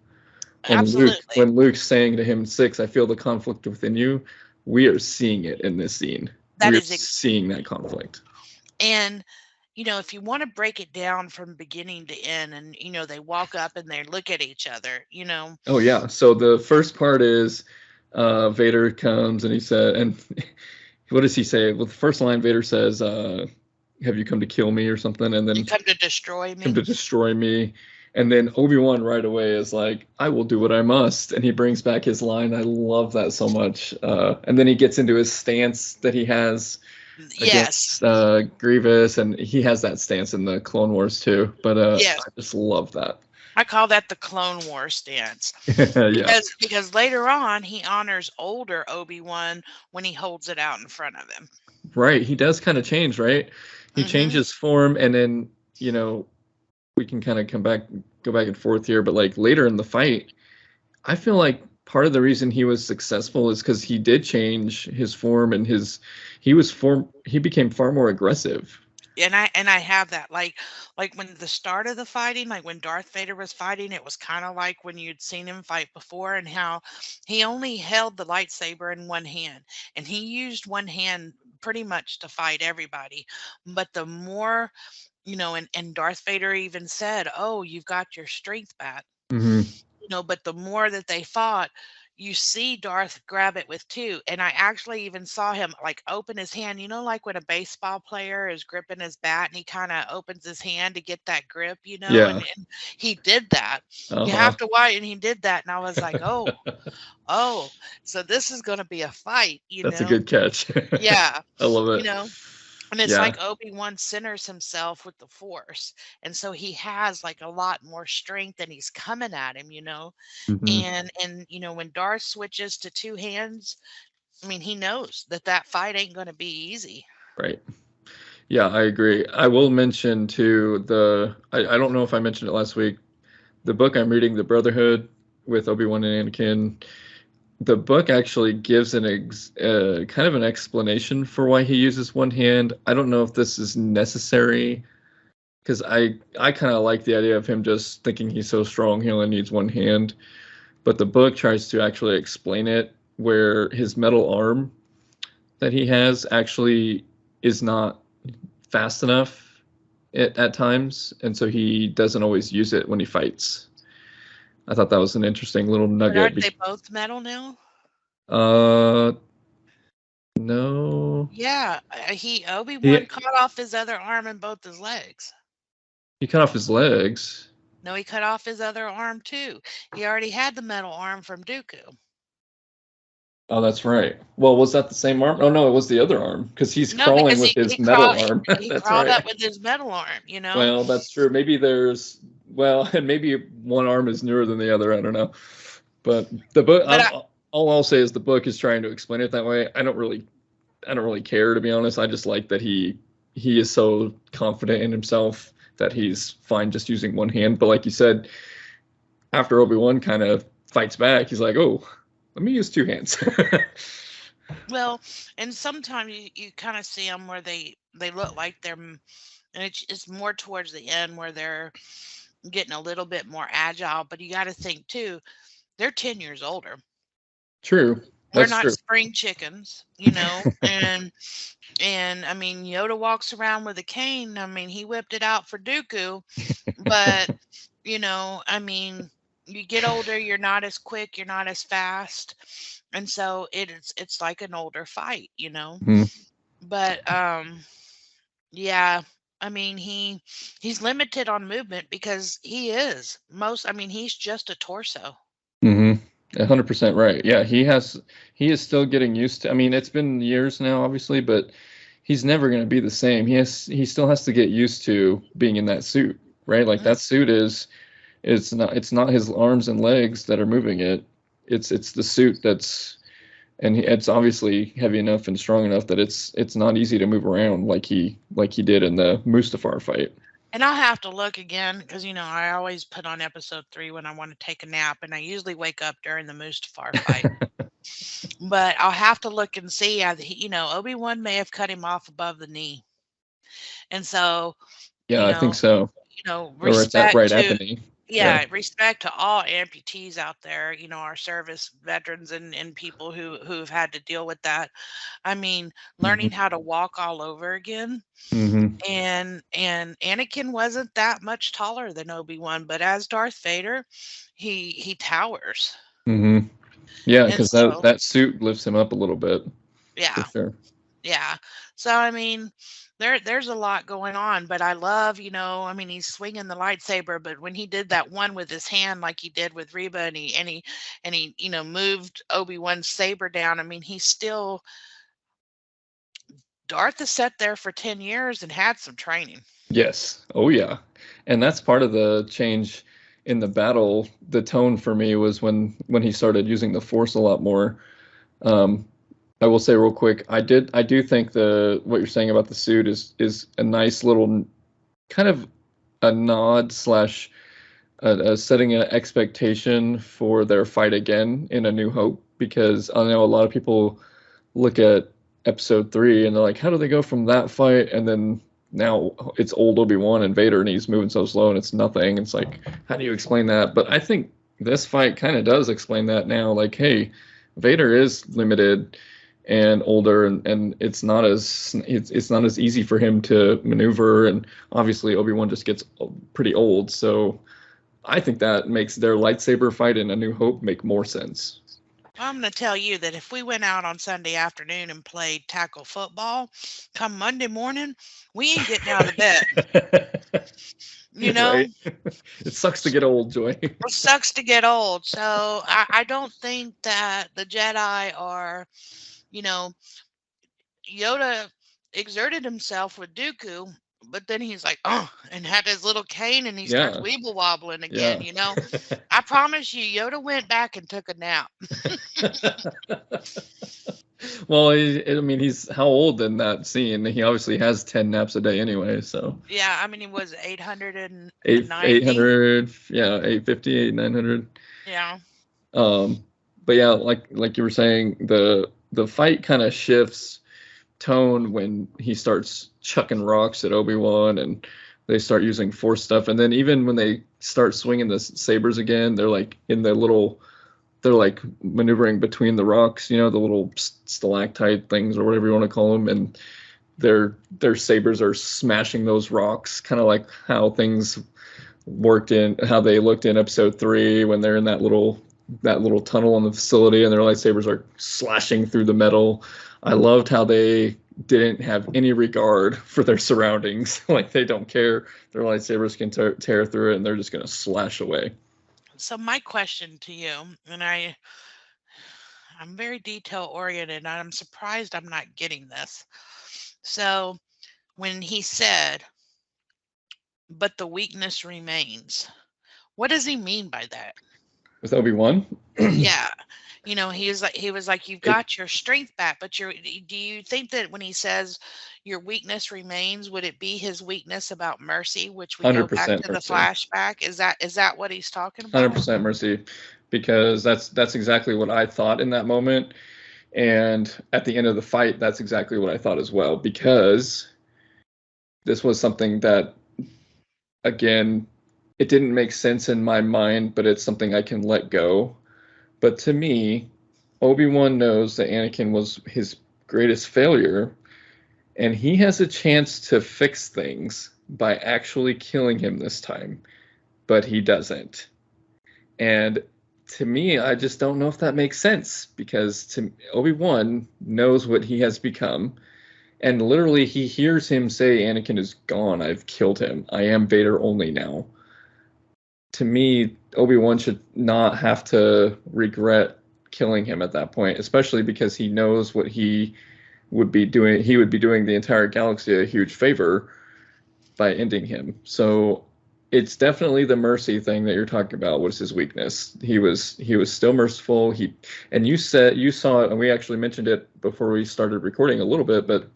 absolutely. When Luke's saying to him, 6, I feel the conflict within you, we are seeing it in this scene. We're seeing that conflict. And if you want to break it down from beginning to end, and they walk up and they look at each other, Oh yeah. So the first part is Vader comes and he said, and what does he say? Well, the first line Vader says, have you come to kill me or something? And then you come to destroy me. Come to destroy me. And then Obi-Wan right away is like, I will do what I must. And he brings back his line. I love that so much. And then he gets into his stance that he has against Grievous. And he has that stance in the Clone Wars too. But I just love that. I call that the Clone War stance. Because later on, he honors older Obi-Wan when he holds it out in front of him. Right. He does kind of change, right? He changes form, and then, we can kind of go back and forth here, but like later in the fight, I feel like part of the reason he was successful is because he did change his form and he became far more aggressive. And I have that, like when the start of the fighting, like when Darth Vader was fighting, it was kind of like when you'd seen him fight before, and how he only held the lightsaber in one hand, and he used one hand pretty much to fight everybody. But the more, and Darth Vader even said, "Oh, you've got your strength back." Hmm. But the more that they fought, you see Darth grab it with two. And I actually even saw him like open his hand, like when a baseball player is gripping his bat and he kind of opens his hand to get that grip, Yeah. and he did that. You Uh-huh. have to watch, and he did that. And I was like, oh, so this is going to be a fight, That's a good catch. Yeah. I love You it. know, and it's Yeah. like Obi-Wan centers himself with the Force, and so he has, like, a lot more strength, and he's coming at him, Hmm. and when Darth switches to 2 hands, I mean, he knows that that fight ain't gonna be easy. Right. Yeah, I agree. I will mention too I don't know if I mentioned it last week. The book I'm reading, The Brotherhood with Obi-Wan and Anakin, the book actually gives kind of an explanation for why he uses one hand. I don't know if this is necessary because I kind of like the idea of him just thinking he's so strong he only needs one hand. But the book tries to actually explain it where his metal arm that he has actually is not fast enough at times, and so he doesn't always use it when he fights. I thought that was an interesting little But nugget. aren't they both metal now? Uh, no, Yeah, he Obi-Wan he cut off his other arm and both his legs. he cut off his legs. No, he cut off his other arm too. He already had the metal arm from Dooku. Oh, that's right. Well, was that the same arm? Oh no, it was the other arm because he's No, crawling because with he his he metal crawled he arm. he That's crawled right. up with his metal arm. Well, that's true. And maybe one arm is newer than the other. I don't know. But the book, But I all I'll say is the book is trying to explain it that way. I don't really care, to be honest. I just like that he is so confident in himself that he's fine just using one hand. But like you said, after Obi-Wan kind of fights back, he's like, "Oh, let me use two hands." well, and sometimes you kinda see them where they look like and it's more towards the end where they're getting a little bit more agile, but you gotta think too, they're 10 years older. True. We're That's not true. spring chickens, and I mean, Yoda walks around with a cane. I mean, he whipped it out for Dooku, but, I mean, you get older, you're not as quick, you're not as fast, and so it's like an older fight. Mhm. But, yeah, I mean, he's limited on movement because I mean, he's just a torso. Mhm. 100% right. Yeah, he is still getting used to. I mean, it's been years now, obviously, but he's never going to be the same. He still has to get used to being in that suit, right? Like Mm, that suit is it's not his arms and legs that are moving it. It's the suit it's obviously heavy enough and strong enough that it's not easy to move around like he did in the Mustafar fight. and I'll have to look again because I always put on episode 3 when I wanna take a nap, and I usually wake up during the Mustafar fight. But I'll have to look and see, Obi-Wan may have cut him off above the knee. And so, Yeah, you I think know so. Or it's at respect right at to the knee. Yeah. yeah, respect to all amputees out there, our service veterans and people who've had to deal with that. I mean, Hmm. learning how to walk all over again, Hmm. and Anakin wasn't that much taller than Obi-Wan, but as Darth Vader, he towers. Hmm. Yeah, And because so, that suit lifts him up a little bit for yeah. sure. Yeah. So I mean, there's a lot going on, but I love, I mean, he's swinging the lightsaber, but when he did that one with his hand, like he did with Reba, and he moved Obi-Wan's saber down. I mean, he's still Darth has sat there for 10 years and had some training. Yes. Oh yeah. And that's part of the change in the battle. The tone for me was when he started using the Force a lot more. Um, I will say real quick, I do think the what you're saying about the suit is a nice little kind of a nod slash setting an expectation for their fight again in A New Hope, because I know a lot of people look at episode 3 and they're like, how do they go from that fight and then now it's old Obi-Wan and Vader and he's moving so slow and it's nothing. It's like, how do you explain that? But I think this fight kind of does explain that now. Like, hey, Vader is limited and older, and it's not as easy for him to maneuver, and obviously Obi-Wan just gets pretty old. So I think that makes their lightsaber fight in A New Hope make more sense. I'm going to tell you that if we went out on Sunday afternoon and played tackle football, come Monday morning, we ain't getting out of bed. You know, Right? It sucks to get old, Joy. It sucks to get old. So I don't think that the Jedi are, you know, Yoda exerted himself with Dooku, but then he's like, oh, and had his little cane and he starts Yeah, weeble wobbling again, yeah. you know. I promise you, Yoda went back and took a nap. Well, I mean, he's how old in that scene? He obviously has 10 naps a day anyway, so Yeah, I mean, he was 890. 800, yeah, 850, 900. Yeah. Um, but yeah, like you were saying, the fight kind of shifts tone when he starts chucking rocks at Obi-Wan and they start using force stuff, and then even when they start swinging the sabers again, they're like in the little they're like maneuvering between the rocks, the little stalactite things or whatever you want to call them, and their sabers are smashing those rocks, kind of like how they looked in episode 3 when they're in that little tunnel in the facility and their lightsabers are slashing through the metal. I loved how they didn't have any regard for their surroundings. Like, they don't care. Their lightsabers can tear through it and they're just going to slash away. So my question to you, and I'm very detail oriented, and I'm surprised I'm not getting this. So when he said, but the weakness remains, what does he mean by that? With Obi-Wan, Yeah. He was like, you've it got your strength back, but do you think that when he says your weakness remains, would it be his weakness about mercy, which we go back 100% to the mercy. flashback? Is that what he's talking about? 100% mercy, because that's exactly what I thought in that moment. And at the end of the fight, that's exactly what I thought as well, because this was something that, again, it didn't make sense in my mind, but it's something I can let go. But to me, Obi-Wan knows that Anakin was his greatest failure, and he has a chance to fix things by actually killing him this time, but he doesn't. And to me, I just don't know if that makes sense, because Obi-Wan knows what he has become, and literally he hears him say, Anakin is gone, I've killed him, I am Vader only now. To me, Obi-Wan should not have to regret killing him at that point, especially because he knows what he would be doing. He would be doing the entire galaxy a huge favor by ending him. So it's definitely the mercy thing that you're talking about was his weakness. He was still merciful. And you saw it, and we actually mentioned it before we started recording a little bit, but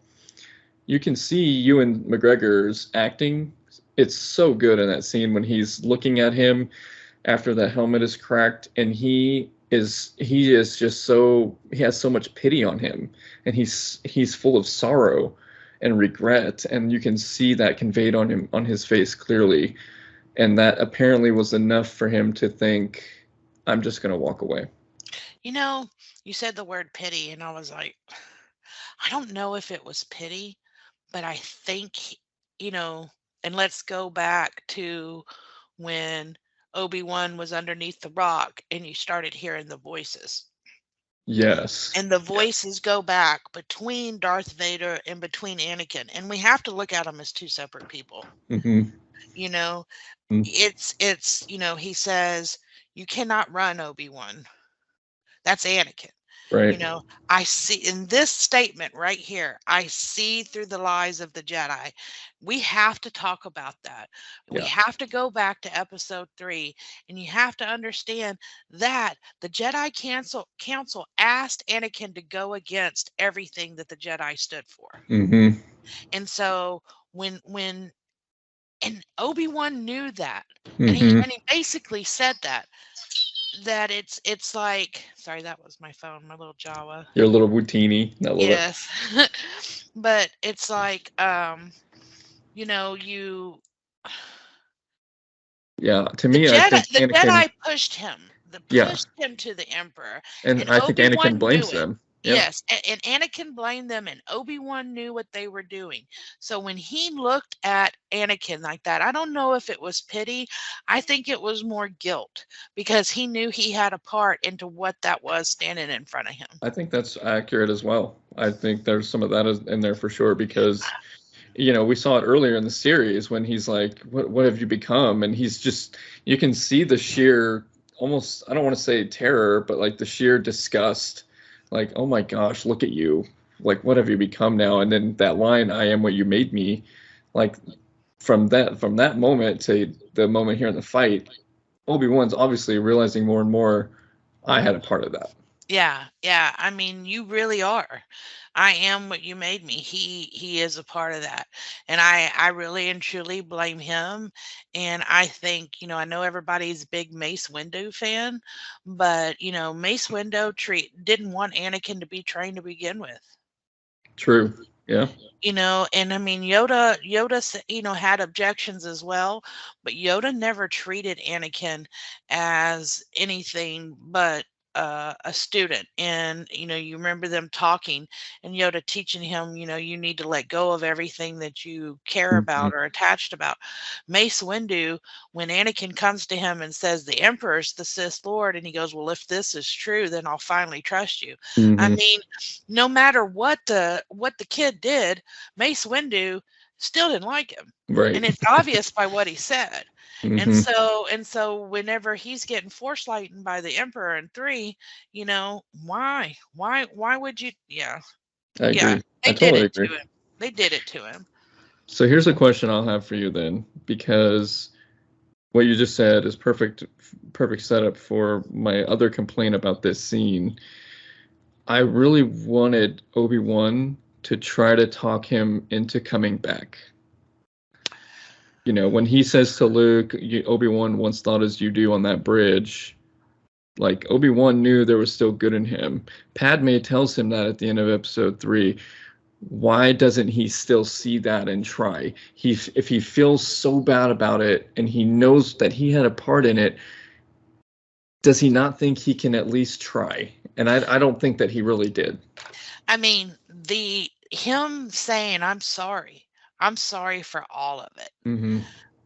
you can see Ewan McGregor's acting. It's so good in that scene when he's looking at him after the helmet is cracked, and he is just he has so much pity on him, and he's full of sorrow and regret, and you can see that conveyed on his face clearly, and that apparently was enough for him to think, I'm just going to walk away. You know, you said the word pity, and I was like, I don't know if it was pity, but I think, you know, and let's go back to when Obi-Wan was underneath the rock and you started hearing the voices. Yes. And the voices go back between Darth Vader and between Anakin. And we have to look at them as two separate people. Mm-hmm. You know, Mm-hmm. he says, you cannot run, Obi-Wan. That's Anakin. Right. I see in this statement right here, I see through the lies of the Jedi. We have to talk about that. We Yeah. have to go back to episode 3, and you have to understand that the Jedi Council asked Anakin to go against everything that the Jedi stood for. Mm-hmm. And so when And Obi-Wan knew that. And he Mm-hmm. and he basically said that it's like, sorry, that was my phone, my little Jawa. Your little Wootini. I love it. Yes. But it's like, you Yeah. To me, I think The Anakin. Jedi pushed him. The Yeah, pushed him to the Emperor, and and I think Anakin Obi-Wan blames knew it. them. Yep. Yes, and Anakin blamed them, and Obi-Wan knew what they were doing. So when he looked at Anakin like that, I don't know if it was pity. I think it was more guilt because he knew he had a part into what that was standing in front of him. I think that's accurate as well. I think there's some of that in there for sure because we saw it earlier in the series when he's like, what have you become? And he's just, you can see the sheer, almost, I don't want to say terror, but like the sheer disgust, like, oh my gosh, look at you. Like, what have you become now? And then that line, I am what you made me, like from that moment to the moment here in the fight, Obi-Wan's obviously realizing more and more, I had a part of that. Yeah, yeah. I mean, you really are. I am what you made me. He is a part of that. And I really and truly blame him. And I think, I know everybody's a big Mace Windu fan, but Mace Windu didn't want Anakin to be trained to begin with. True. Yeah. And I mean Yoda had objections as well, but Yoda never treated Anakin as anything but a student. And you remember them talking and Yoda teaching him, you need to let go of everything that you care Hmm. about or attached about. Mace Windu, when Anakin comes to him and says the Emperor's the Sith Lord, and he goes, well, if this is true, then I'll finally trust you. I Hmm. mean, no matter what the kid did, Mace Windu still didn't like him. And Right. it's obvious by what he said. And Hmm. so whenever he's getting force lightened by the Emperor in 3, why? Why would you? Yeah. I Yeah. agree. I They did totally it agree. to him. They did it to him. So here's a question I'll have for you then, because what you just said is perfect setup for my other complaint about this scene. I really wanted Obi-Wan to try to talk him into coming back. When he says to Luke, Obi-Wan once thought as you do on that bridge, like Obi-Wan knew there was still good in him. Padme tells him that at the end of episode 3. Why doesn't he still see that and try? If he feels so bad about it and he knows that he had a part in it, does he not think he can at least try? And I don't think that he really did. I mean, the him saying I'm sorry for all of it. Hmm.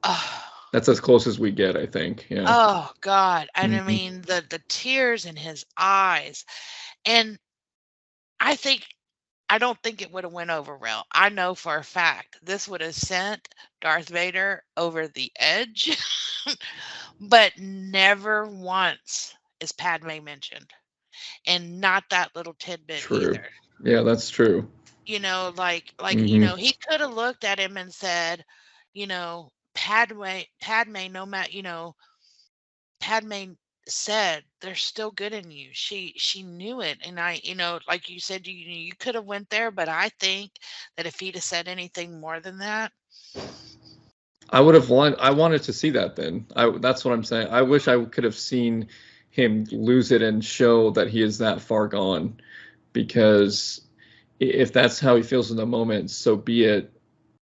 Oh, That's as close as we get, I think. Yeah. oh God. And I Hmm. mean the tears in his eyes. And I think I don't think it would have went over well. I know for a fact this would have sent Darth Vader over the edge, but never once is Padme mentioned, and not that little tidbit True. either. Yeah, that's true. Like Hmm. he could have looked at him and said, Padme, no matter, Padme said, "There's still good in you." She knew it, and like you said, you could have went there, but I think that if he'd have said anything more than that, I wanted to see that then. That's what I'm saying. I wish I could have seen him lose it and show that he is that far gone, because if that's how he feels in the moment, so be it.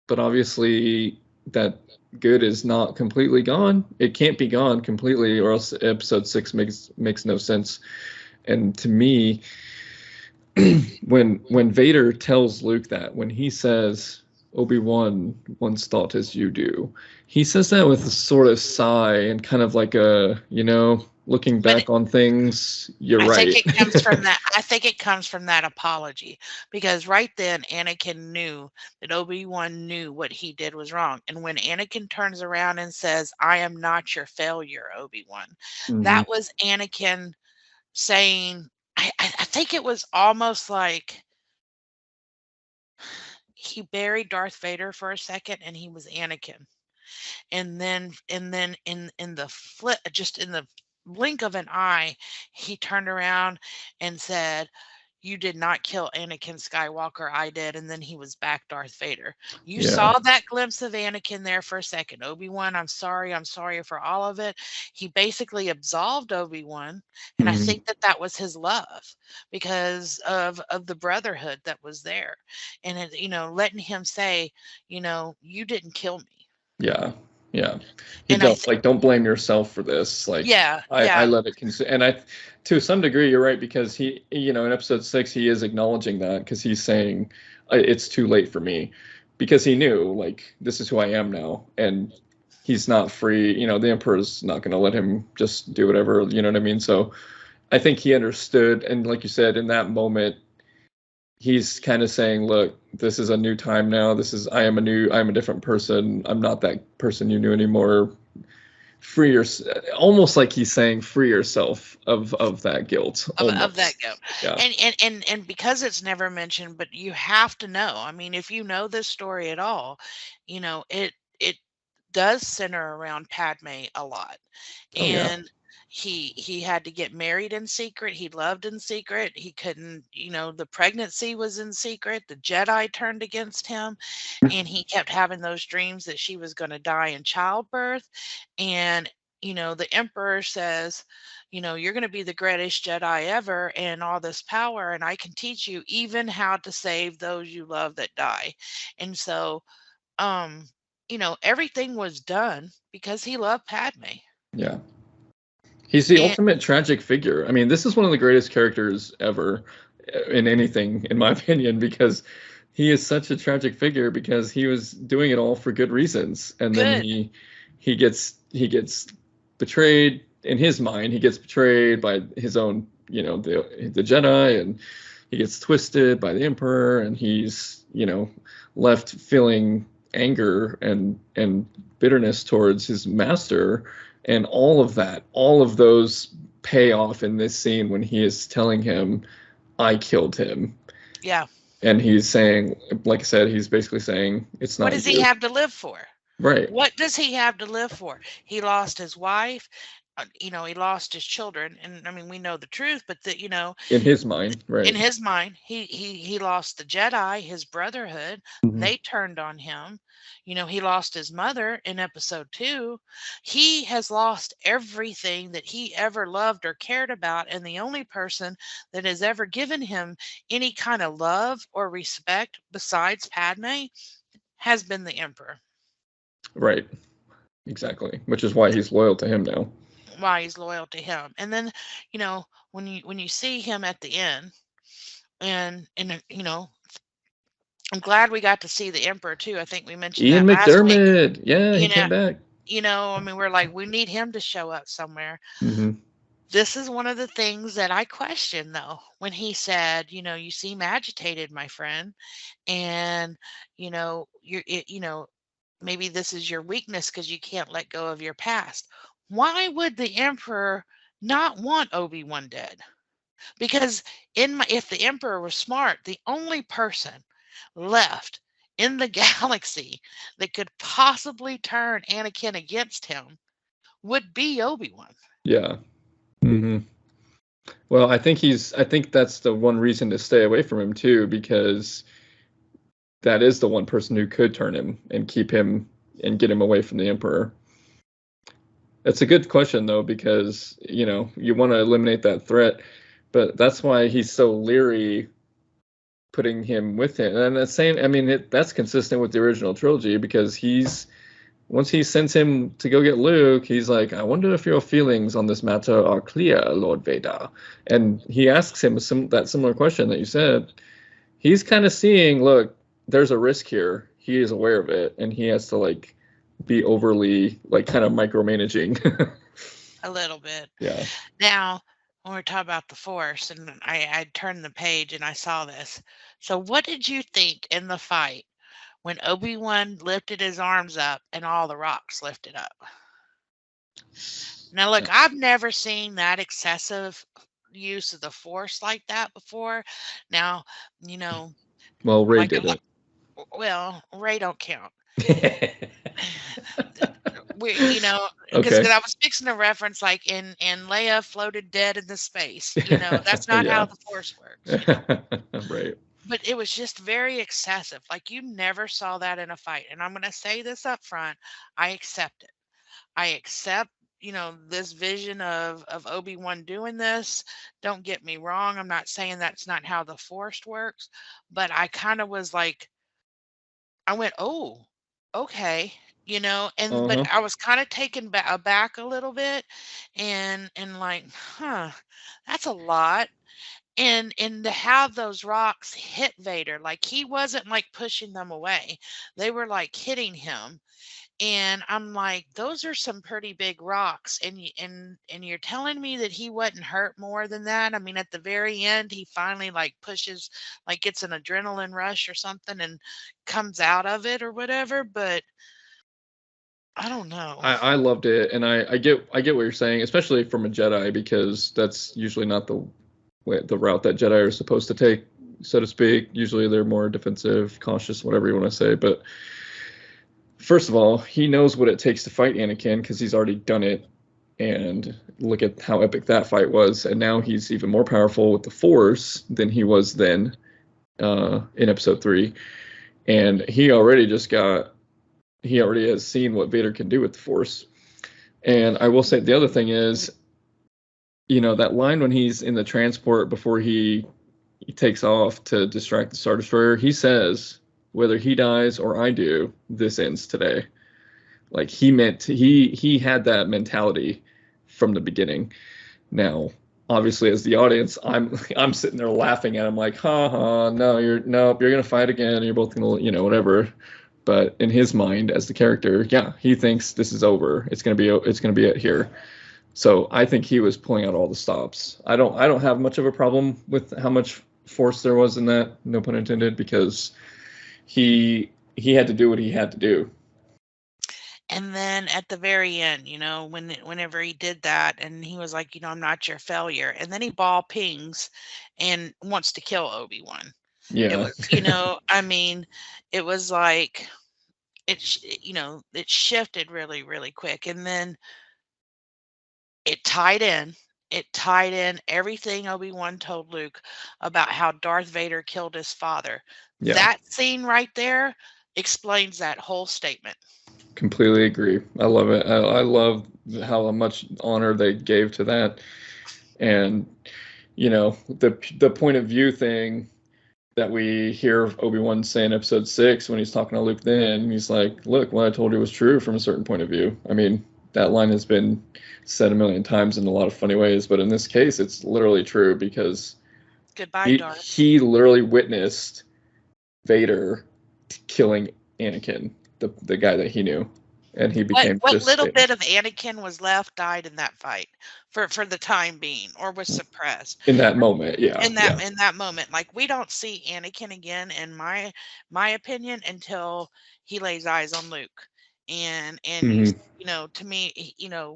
But obviously, that good is not completely gone. It can't be gone completely, or else episode 6 makes no sense. And to me, when Vader tells Luke that, when he says Obi-Wan once thought as you do, he says that with a sort of sigh and kind of like looking but back on things, you're I think right. it comes from that. I think it comes from that apology because right then Anakin knew that Obi-Wan knew what he did was wrong. And when Anakin turns around and says, "I am not your failure, Obi-Wan," Hmm. that was Anakin saying, I think it was almost like he buried Darth Vader for a second and he was Anakin. And then in the flip, just in the blink of an eye, he turned around and said, you did not kill Anakin Skywalker. I did. And then he was back Darth Vader. You Yeah. saw that glimpse of Anakin there for a second. Obi-Wan, I'm sorry. I'm sorry for all of it. He basically absolved Obi-Wan. And I Mhm. think that that was his love because of the brotherhood that was there. And, it, letting him say, you didn't kill me. Yeah. Yeah. He And I don't think, like don't blame yourself for this. Like yeah, I yeah, let it consume, and I to some degree you're right because he in episode 6 he is acknowledging that because he's saying it's too late for me because he knew like this is who I am now and he's not free. The emperor's not going to let him just do whatever, you know what I mean? So I think he understood and like you said in that moment he's kind of saying, look, this is a new time now. I'm a different person. I'm not that person you knew anymore. Free your, almost like he's saying, free yourself of that guilt. of that Almost. go. Yeah. And because it's never mentioned, but you have to know. I mean, if you know this story at all, it does center around Padme a lot. Oh yeah. And he had to get married in secret. He loved in secret. He couldn't, the pregnancy was in secret. The Jedi turned against him, and he kept having those dreams that she was going to die in childbirth. And the emperor says, you're going to be the greatest Jedi ever and all this power, and I can teach you even how to save those you love that die. And so, um, everything was done because he loved Padme. Yeah. He's the And ultimate tragic figure. I mean, this is one of the greatest characters ever in anything, in my opinion, because he is such a tragic figure because he was doing it all for good reasons, and then good. he gets betrayed in his mind. He gets betrayed by his own, the Jedi, and he gets twisted by the Emperor, and he's left feeling anger and bitterness towards his master and all of those pay off in this scene when he is telling him, I killed him. Yeah. And he's saying, like I said, he's basically saying, it's What not does he you. have to live for? Right. What does he have to live for? He lost his wife. He lost his children, and I mean, we know the truth, but In his mind. in Right. his mind, he lost the Jedi, his brotherhood. Hmm. They turned on him. He lost his mother in episode 2. He has lost everything that he ever loved or cared about, and the only person that has ever given him any kind of love or respect besides Padme has been the Emperor. Right. Exactly. Which is why he's loyal to him now. Why he's loyal to him. And then, when you see him at the end, and I'm glad we got to see the Emperor too. I think we mentioned Ian that last week. McDermott. Yeah, he You know, came back. I mean, we're like, we need him to show up somewhere. Hmm. This is one of the things that I question though, when he said, you seem agitated, my friend, and maybe this is your weakness because you can't let go of your past. Why would the Emperor not want Obi-Wan dead? Because if the Emperor was smart, the only person left in the galaxy that could possibly turn Anakin against him would be Obi-Wan. Yeah. Hmm. Well, I think that's the one reason to stay away from him too, because that is the one person who could turn him and keep him and get him away from the Emperor. That's a good question though, because you want to eliminate that threat, but that's why he's so leery putting him with him. And that's saying, I mean, that's consistent with the original trilogy because once he sends him to go get Luke, he's like, I wonder if your feelings on this matter are clear, Lord Vader. And he asks him that similar question that you said. He's kind of seeing, look, there's a risk here. He is aware of it, and he has to like be overly like kind of micromanaging. A little bit. Yeah. Now, when we're talking about the Force, and I turned the page and I saw this. So, what did you think in the fight when Obi-Wan lifted his arms up and all the rocks lifted up? Now, look, I've never seen that excessive use of the Force like that before. Now, you know, Well, Ray like, did it. well, Ray don't count. because Okay. I was fixing to reference like and Leia floated dead in the space. That's not how Yeah. the Force works. Right. But it was just very excessive. Like you never saw that in a fight. And I'm going to say this up front. I accept it. I accept, this vision of Obi-Wan doing this. Don't get me wrong. I'm not saying that's not how the Force works, but I kind of was like, I went, "Oh, okay." But Uh-huh. I was kind of taken aback a little bit and like, "Huh, that's a lot." And to have those rocks hit Vader, like he wasn't like pushing them away. They were like hitting him. And I'm like, those are some pretty big rocks. And you're telling me that he wasn't hurt more than that? I mean, at the very end, he finally like pushes, like gets an adrenaline rush or something and comes out of it or whatever, but I don't know. I loved it, and I get what you're saying, especially from a Jedi, because that's usually not the route that Jedi are supposed to take, so to speak. Usually they're more defensive, cautious, whatever you want to say. But first of all, he knows what it takes to fight Anakin because he's already done it. And look at how epic that fight was. And now he's even more powerful with the Force than he was then in Episode 3. And he already has seen what Vader can do with the Force. And I will say the other thing is, that line when he's in the transport before he takes off to distract the Star Destroyer, he says, "Whether he dies or I do, this ends today." Like he had that mentality from the beginning. Now, obviously, as the audience, I'm sitting there laughing at him like, "Ha ha, no, you're gonna fight again. You're both gonna, whatever." But in his mind, as the character, yeah, he thinks this is over. It's gonna be it here. So I think he was pulling out all the stops. I don't have much of a problem with how much force there was in that, no pun intended, because he had to do what he had to do. And then at the very end, whenever he did that and he was like, I'm not your failure. And then he ball pings and wants to kill Obi-Wan. It Yeah. was, I mean, it was like it shifted really, really quick. And then it tied in. It tied in everything Obi-Wan told Luke about how Darth Vader killed his father. Yeah. That scene right there explains that whole statement. Completely agree. I love it. I love how much honor they gave to that. And the point of view thing that we hear Obi-Wan say in episode 6 when he's talking to Luke, then he's like, "Look, what I told you was true from a certain point of view." I mean, that line has been said a million times in a lot of funny ways, but in this case it's literally true because Goodbye, he Darth. he literally witnessed Vader killing Anakin, the guy that he knew, and he What became what just little bit of Anakin was left died in that fight for the time being, or was suppressed in that moment. Yeah, in yeah. that moment. Like we don't see Anakin again, in my opinion, until he lays eyes on Luke. And Hmm. to me,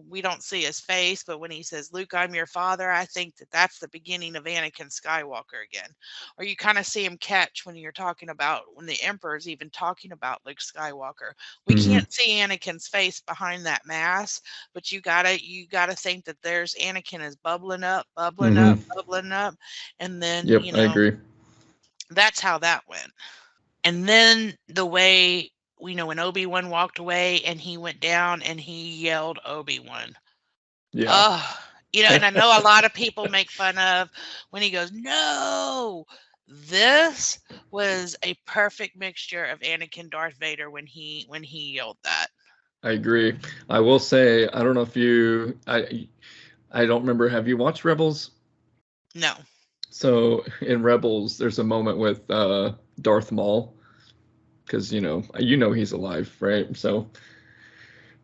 we don't see his face, but when he says, "Luke, I'm your father," I think that that's the beginning of Anakin Skywalker again. Or you kind of see him catch when you're talking about when the Emperor is even talking about Luke Skywalker. We Hmm. can't see Anakin's face behind that mask, but you gotta think that there's Anakin is bubbling up, bubbling Hmm. up, bubbling up, and then Yep, I agree. that's how that went. And then the way, when Obi-Wan walked away and he went down and he yelled Obi-Wan. Yeah. Oh, and I know a lot of people make fun of when he goes, "No." This was a perfect mixture of Anakin Darth Vader when he yelled that. I agree. I will say, I don't know if I don't remember. Have you watched Rebels? No. So in Rebels, there's a moment with Darth Maul, because he's alive, right? So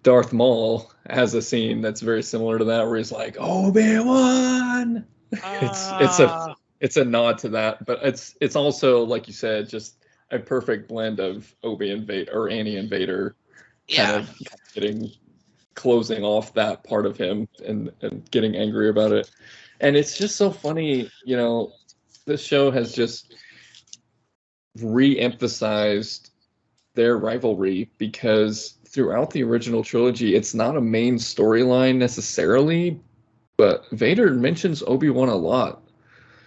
Darth Maul has a scene that's very similar to that, where he's like, "Obi-Wan." It's Uh, it's a nod to that, but it's also, like you said, just a perfect blend of Obi and Vader, or Annie and Vader, kind yeah. of getting closing off that part of him, and getting angry about it. And it's just so funny, this show has just re-emphasized their rivalry, because throughout the original trilogy, it's not a main storyline necessarily, but Vader mentions Obi-Wan a lot.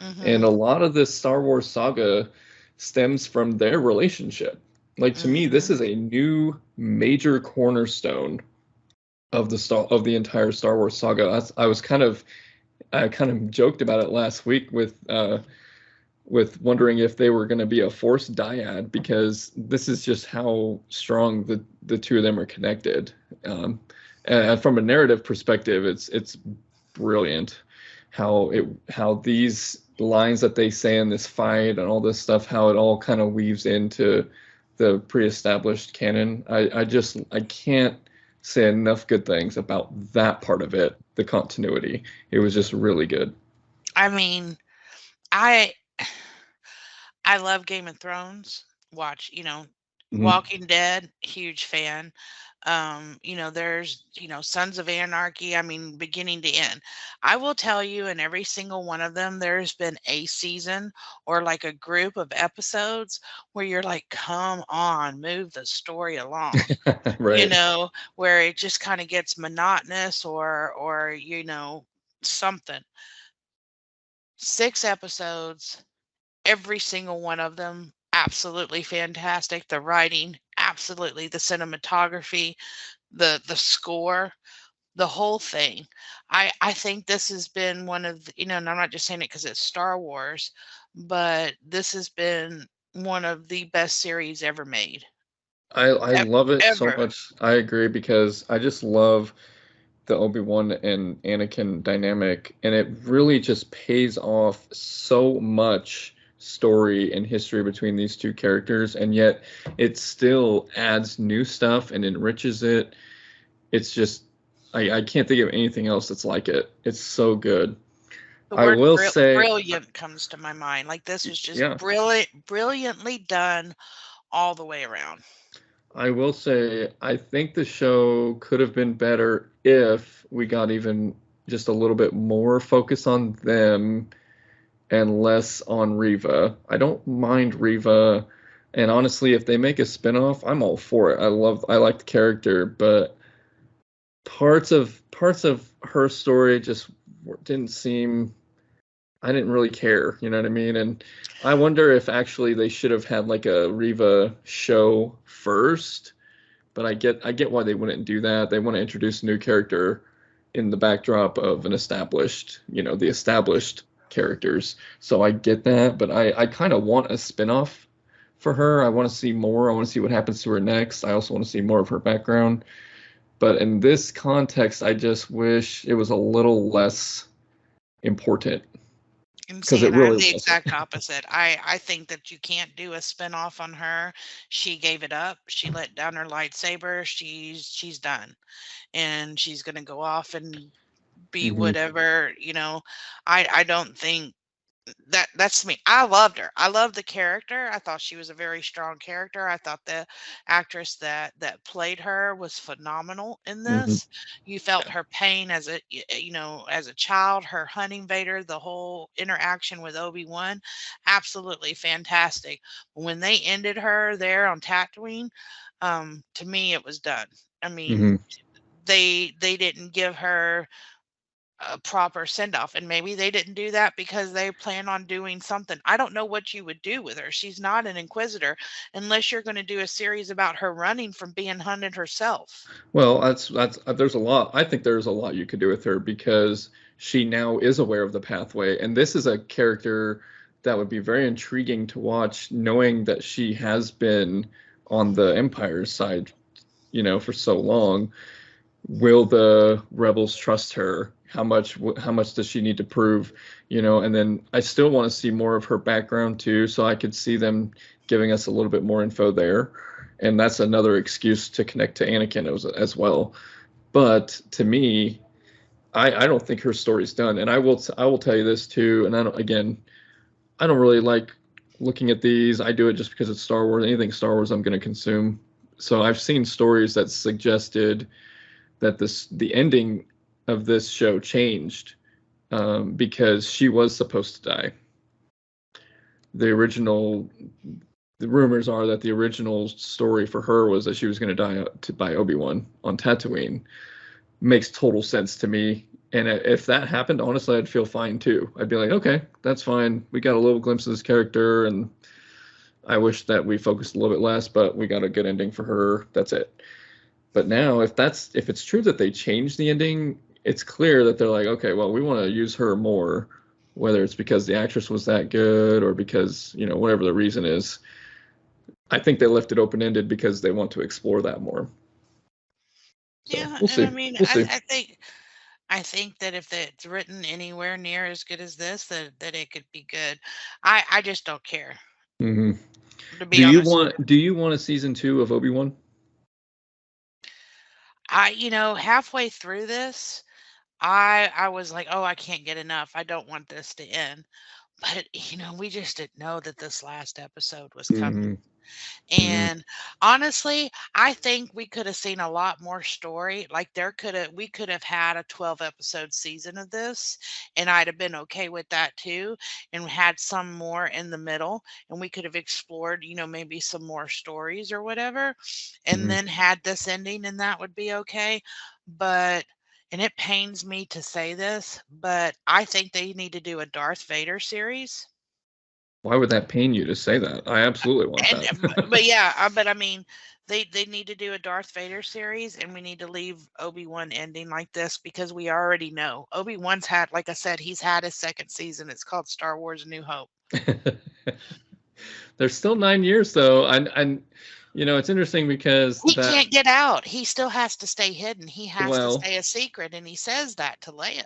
And a Mhm. lot of this Star Wars saga stems from their relationship. Like to me, this Mhm. is a new major cornerstone of the entire Star Wars saga. I kind of joked about it last week with wondering if they were going to be a forced dyad because this is just how strong the two of them are connected. And from a narrative perspective, it's brilliant how these lines that they say in this fight and all this stuff, how it all kind of weaves into the pre-established canon. I can't say enough good things about that part of it, the continuity. It was just really good. I mean, I I love Game of Thrones. Watch, Mhm. Walking Dead, huge fan. There's, Sons of Anarchy, I mean, beginning to end. I will tell you, in every single one of them, there's been a season or like a group of episodes where you're like, come on, move the story along. Right. Where it just kind of gets monotonous or something. 6 episodes, every single one of them absolutely fantastic. The writing, absolutely. The cinematography, the score, the whole thing. I think this has been one of and I'm not just saying it because it's Star Wars, but this has been one of the best series ever made. I love it so Ever. much. I agree because I just love the Obi-Wan and Anakin dynamic, and it really just pays off so much story and history between these two characters, and yet it still adds new stuff and enriches it. It's just I can't think of anything else that's like it. It's so good. The I word will say, brilliant comes to my mind. Like this was just yeah, brilliantly done all the way around. I will say I think the show could have been better if we got even just a little bit more focus on them and less on Riva. I don't mind Riva, and honestly, if they make a spinoff, I'm all for it. I like the character, but parts of her story just didn't seem. I didn't really care, you know what I mean? And I wonder if actually they should have had like a Riva show first, but I get why they wouldn't do that. They want to introduce a new character in the backdrop of an established, the established characters. So I get that, but I kind of want a spinoff for her. I want to see more. I want to see what happens to her next. I also want to see more of her background. But in this context, I just wish it was a little less important And because see, it and I'm really the wasn't. exact opposite. I think that you can't do a spinoff on her. She gave it up. She let down her lightsaber. She's done. And she's gonna go off and be Hmm. whatever, I don't think that's me. I loved her. I loved the character. I thought she was a very strong character. I thought the actress that played her was phenomenal in Hmm. this. You felt her pain as as a child, her hunting Vader, the whole interaction with Obi-Wan, absolutely fantastic. When they ended her there on Tatooine, to me it was done. I mean, Hmm. they didn't give her a proper send off. And maybe they didn't do that because they plan on doing something. I don't know what you would do with her. She's not an inquisitor unless you're going to do a series about her running from being hunted herself. Well, that's there's a lot. I think there's a lot you could do with her because she now is aware of the pathway, and this is a character that would be very intriguing to watch, knowing that she has been on the Empire's side, for so long. Will the rebels trust her? How much does she need to prove? And then I still want to see more of her background too, so I could see them giving us a little bit more info there. And that's another excuse to connect to Anakin as well. But to me, I don't think her story's done. And I will tell you this too. And I don't really like looking at these. I do it just because it's Star Wars. Anything Star Wars, I'm going to consume. So I've seen stories that suggested that the ending of this show changed because she was supposed to die. The original the rumors are that the original story for her was that she was going to die by Obi-Wan on Tatooine. Makes total sense to me. And if that happened, honestly, I'd feel fine too. I'd be like, okay, that's fine. We got a little glimpse of this character, and I wish that we focused a little bit less, but we got a good ending for her. That's it. But now, if it's true that they changed the ending, it's clear that they're like, okay, well, we want to use her more, whether it's because the actress was that good or because, whatever the reason is. I think they left it open ended because they want to explore that more. So Yeah, we'll and I see. mean, We'll I, see. I think that if it's written anywhere near as good as this, that it could be good. I just don't care, Hmm. to be honest with you. Do you want a season 2 of Obi-Wan? Halfway through this, I was like, oh, I can't get enough. I don't want this to end. But we just didn't know that this last episode was coming. Hmm. Hmm. And honestly, I think we could have seen a lot more story. Like we could have had a 12 episode season of this, and I'd have been okay with that too, and had some more in the middle, and we could have explored, maybe some more stories or whatever, and Hmm. then had this ending, and that would be okay. But and it pains me to say this, but I think they need to do a Darth Vader series. Why would that pain you to say that? I absolutely want And but that. yeah, but I mean, they need to do a Darth Vader series, and we need to leave Obi-Wan ending like this because we already know Obi-Wan's had, like I said, he's had his second season. It's called Star Wars: A New Hope. There's still 9 years though, and it's interesting because He can't get out. He still has to stay hidden. He has to well, stay a secret, and he says that to Leia.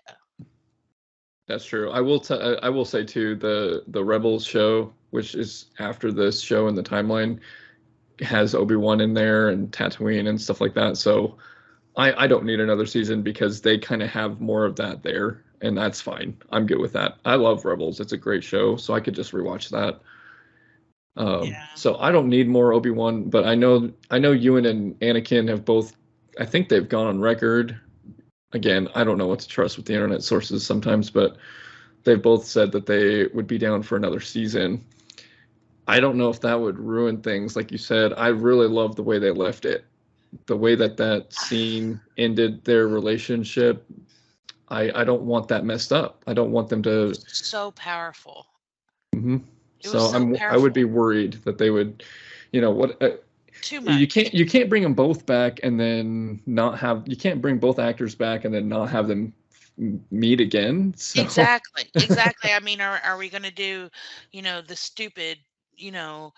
that's true. I will say too, the Rebels show, which is after this show in the timeline, has Obi-Wan in there and Tatooine and stuff like that. So I don't need another season because they kind of have more of that there, and that's fine. I'm good with that. I love Rebels. It's a great show, so I could just rewatch that. Yeah. So I don't need more Obi-Wan, but I know Ewan and Anakin have both. I think they've gone on record. Again, I don't know what to trust with the internet sources sometimes, but they've both said that they would be down for another season. I don't know if that would ruin things. Like you said, I really love the way they left it. The way that scene ended their relationship. I don't want that messed up. I don't want them to. So powerful. Mhm. It was So so I would be powerful. worried that they would, what Too you much. can't bring them both back and then not have you can't bring both actors back and then not have them meet again. So Exactly. Exactly. I mean, are we going to do, the stupid, you know,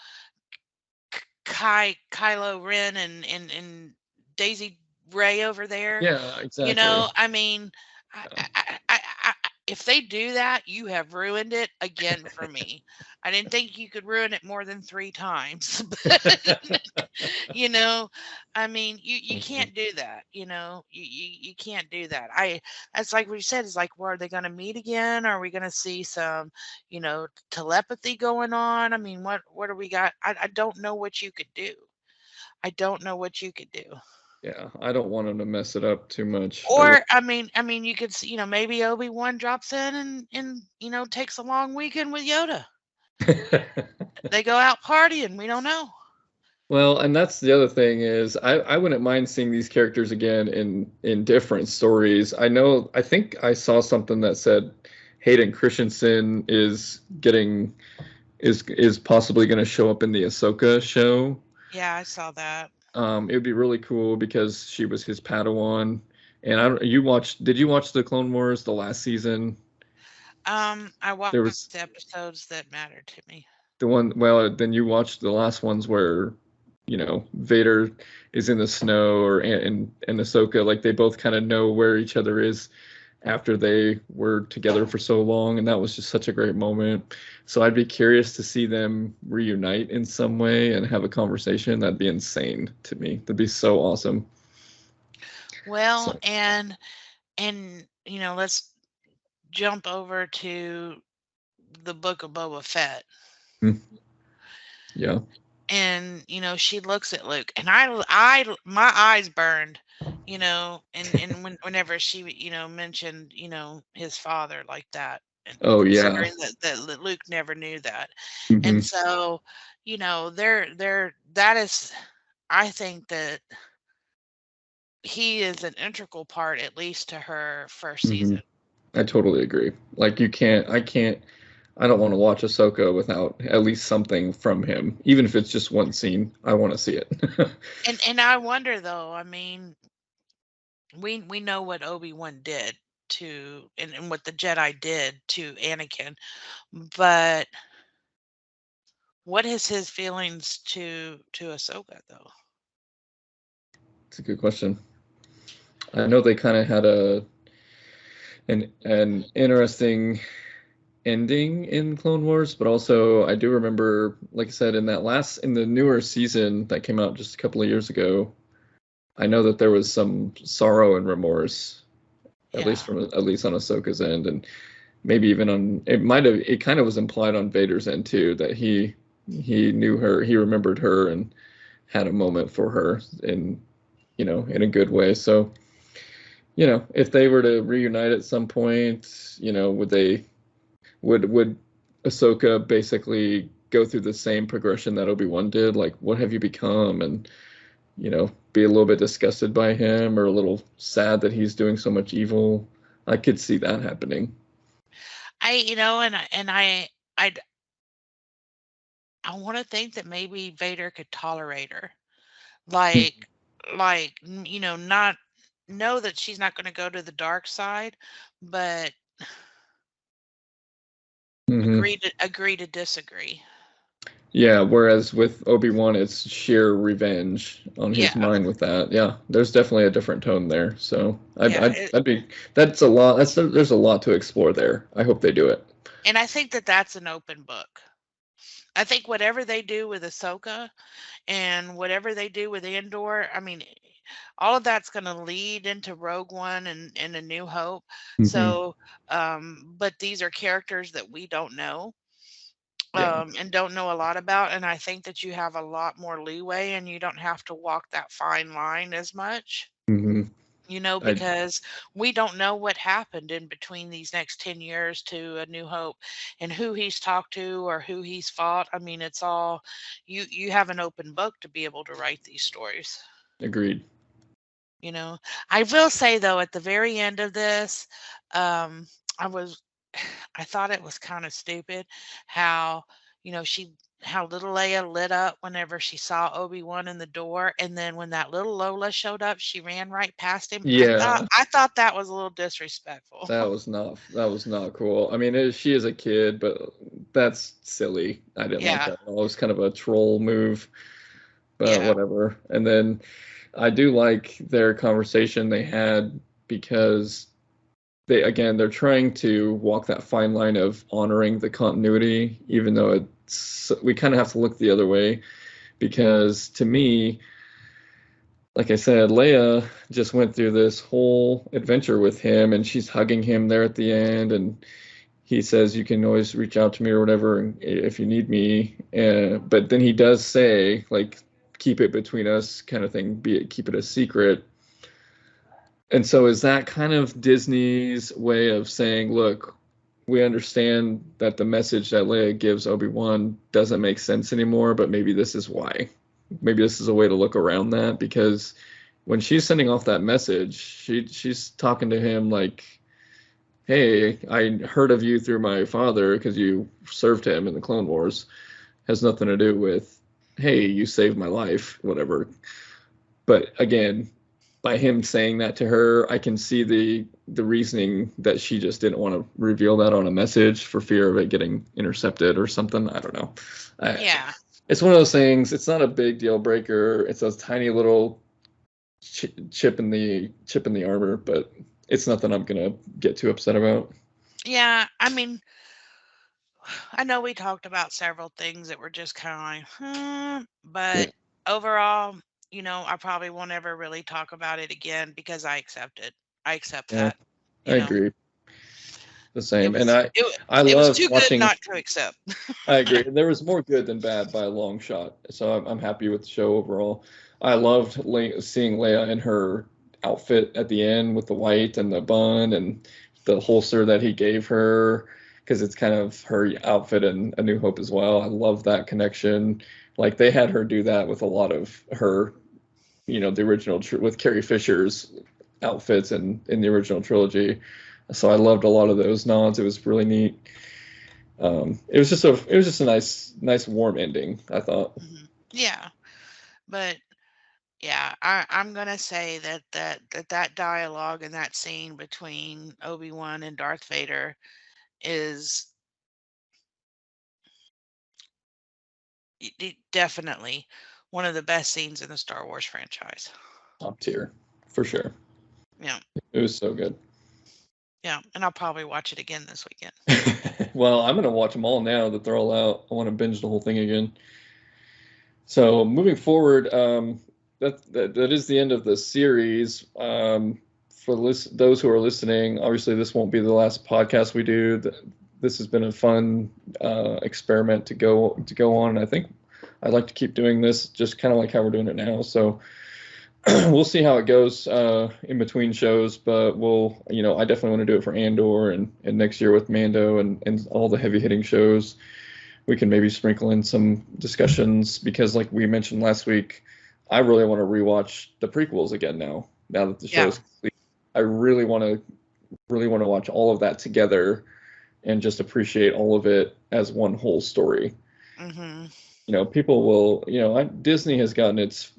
Kylo Ren and Daisy Ray over there. yeah, exactly. I mean, I, Yeah. I, I, if they do that, you have ruined it again for me. I didn't think you could ruin it more than 3 times. But, you know, I mean, you Mhm. can't do that. You can't do that. That's like we said. It's like, well, are they going to meet again? Are we going to see some, telepathy going on? I mean, what do we got? I don't know what you could do. I don't know what you could do. Yeah, I don't want them to mess it up too much. I really. Or I mean, you could see, maybe Obi-Wan drops in and takes a long weekend with Yoda. They go out partying. We don't know. Well, and that's the other thing is I wouldn't mind seeing these characters again in different stories. I think I saw something that said Hayden Christensen is possibly going to show up in the Ahsoka show. Yeah, I saw that. It would be really cool because she was his Padawan. And I don't, did you watch the Clone Wars, the last season? I There watched was the episodes that mattered to me. the one, well, then you watched the last ones where, Vader is in the snow and Ahsoka, like they both kind of know where each other is after they were together for so long, and that was just such a great moment. So I'd be curious to see them reunite in some way and have a conversation. That'd be insane to me. That'd be so awesome. Well, So, and let's jump over to the Book of Boba Fett. mm, yeah. And she looks at Luke, and my eyes burned, and whenever she mentioned his father like that. Oh yeah. considering that Luke never knew that. And Hmm. so, that is, I think that he is an integral part, at least to her first Hmm. season. I totally agree. Like I don't want to watch Ahsoka without at least something from him. Even if it's just one scene, I want to see it. And I wonder though, I mean, we know what Obi-Wan did to and what the Jedi did to Anakin, but what is his feelings to Ahsoka though? It's a good question. I know they kind of had an interesting ending in Clone Wars, but also I do remember, like I said, in the newer season that came out just a couple of years ago, I know that there was some sorrow and remorse, Yeah. at least on Ahsoka's end, and maybe even on it kind of was implied on Vader's end too, that he knew her, he remembered her, and had a moment for her in in a good way. So if they were to reunite at some point, would Ahsoka basically go through the same progression that Obi-Wan did? Like, what have you become? And, be a little bit disgusted by him or a little sad that he's doing so much evil. I could see that happening. I I want to think that maybe Vader could tolerate her. Like not know that she's not going to go to the dark side, but Mm-hmm. agree to disagree. Yeah, whereas with Obi-Wan, it's sheer revenge on his Yeah. mind with that. Yeah, there's definitely a different tone there. So Yeah, that's a lot. There's a lot to explore there. I hope they do it. and I think that that's an open book. I think whatever they do with Ahsoka and whatever they do with Andor, I mean, all of that's going to lead into Rogue One and A New Hope. Hmm. So, but these are characters that we don't know, Yeah. and don't know a lot about. And I think that you have a lot more leeway and you don't have to walk that fine line as much. Hmm. I Because we don't know what happened in between these next 10 years to A New Hope and who he's talked to or who he's fought. I mean, it's all you have an open book to be able to write these stories. agreed. You know, I will say though, at the very end of this, um, I was, I thought it was kind of stupid how, you know, she, how little Leia lit up whenever she saw Obi-Wan in the door, and then when that little Lola showed up, she ran right past him. Yeah, I thought that was a little disrespectful. that was not cool. I mean, she is a kid, but that's silly. I didn't like Yeah, that at all. It was kind of a troll move, but yeah, whatever. And then I do like their conversation they had because they're trying to walk that fine line of honoring the continuity, even though we kind of have to look the other way because to me, like I said, Leia just went through this whole adventure with him, and she's hugging him there at the end, and he says, "You can always reach out to me or whatever if you need me." But then he does say, like, "Keep it between us," kind of thing. Keep it a secret. And so, is that kind of Disney's way of saying, "Look, we understand that the message that Leia gives Obi-Wan doesn't make sense anymore, but maybe this is why. Maybe this is a way to look around that because." When she's sending off that message, she's talking to him like, "Hey, I heard of you through my father because you served him in the Clone Wars. Has nothing to do with, hey, you saved my life, whatever." But again, by him saying that to her, I can see the reasoning that she just didn't want to reveal that on a message for fear of it getting intercepted or something. I don't know. I, yeah, it's one of those things. It's not a big deal breaker. It's a tiny little chip in the armor, but it's nothing I'm gonna get too upset about. yeah. I mean, I know we talked about several things that were just kind of like, Yeah, but overall, I probably won't ever really talk about it again because I accept it. I accept yeah, that. I You know, agree. The it same, and was it, I it was loved too good watching. not to accept. I agree. There was more good than bad by a long shot, so I'm happy with the show overall. I loved seeing Leia in her outfit at the end with the white and the bun and the holster that he gave her. because it's kind of her outfit in A New Hope as well. I love that connection. Like they had her do that with a lot of her, the original with Carrie Fisher's outfits in the original trilogy. So I loved a lot of those nods. It was really neat. It was just a nice warm ending, I thought. Yeah, but yeah, I'm gonna say that dialogue and that scene between Obi-Wan and Darth Vader is definitely one of the best scenes in the Star Wars franchise. Top tier, for sure. Yeah, It was so good. yeah, and I'll probably watch it again this weekend. Well, I'm gonna watch them all now that they're all out. I want to binge the whole thing again. So moving forward, that is the end of the series. For those who are listening, obviously this won't be the last podcast we do. This has been a fun experiment to go on. I think I'd like to keep doing this, just kind of like how we're doing it now. So we'll see how it goes in between shows, but I definitely want to do it for Andor and next year with Mando and all the heavy hitting shows. We can maybe sprinkle in some discussions because, like we mentioned last week, I really want to rewatch the prequels again now that the show's complete. I really want to watch all of that together and just appreciate all of it as one whole story. People will, Disney has gotten its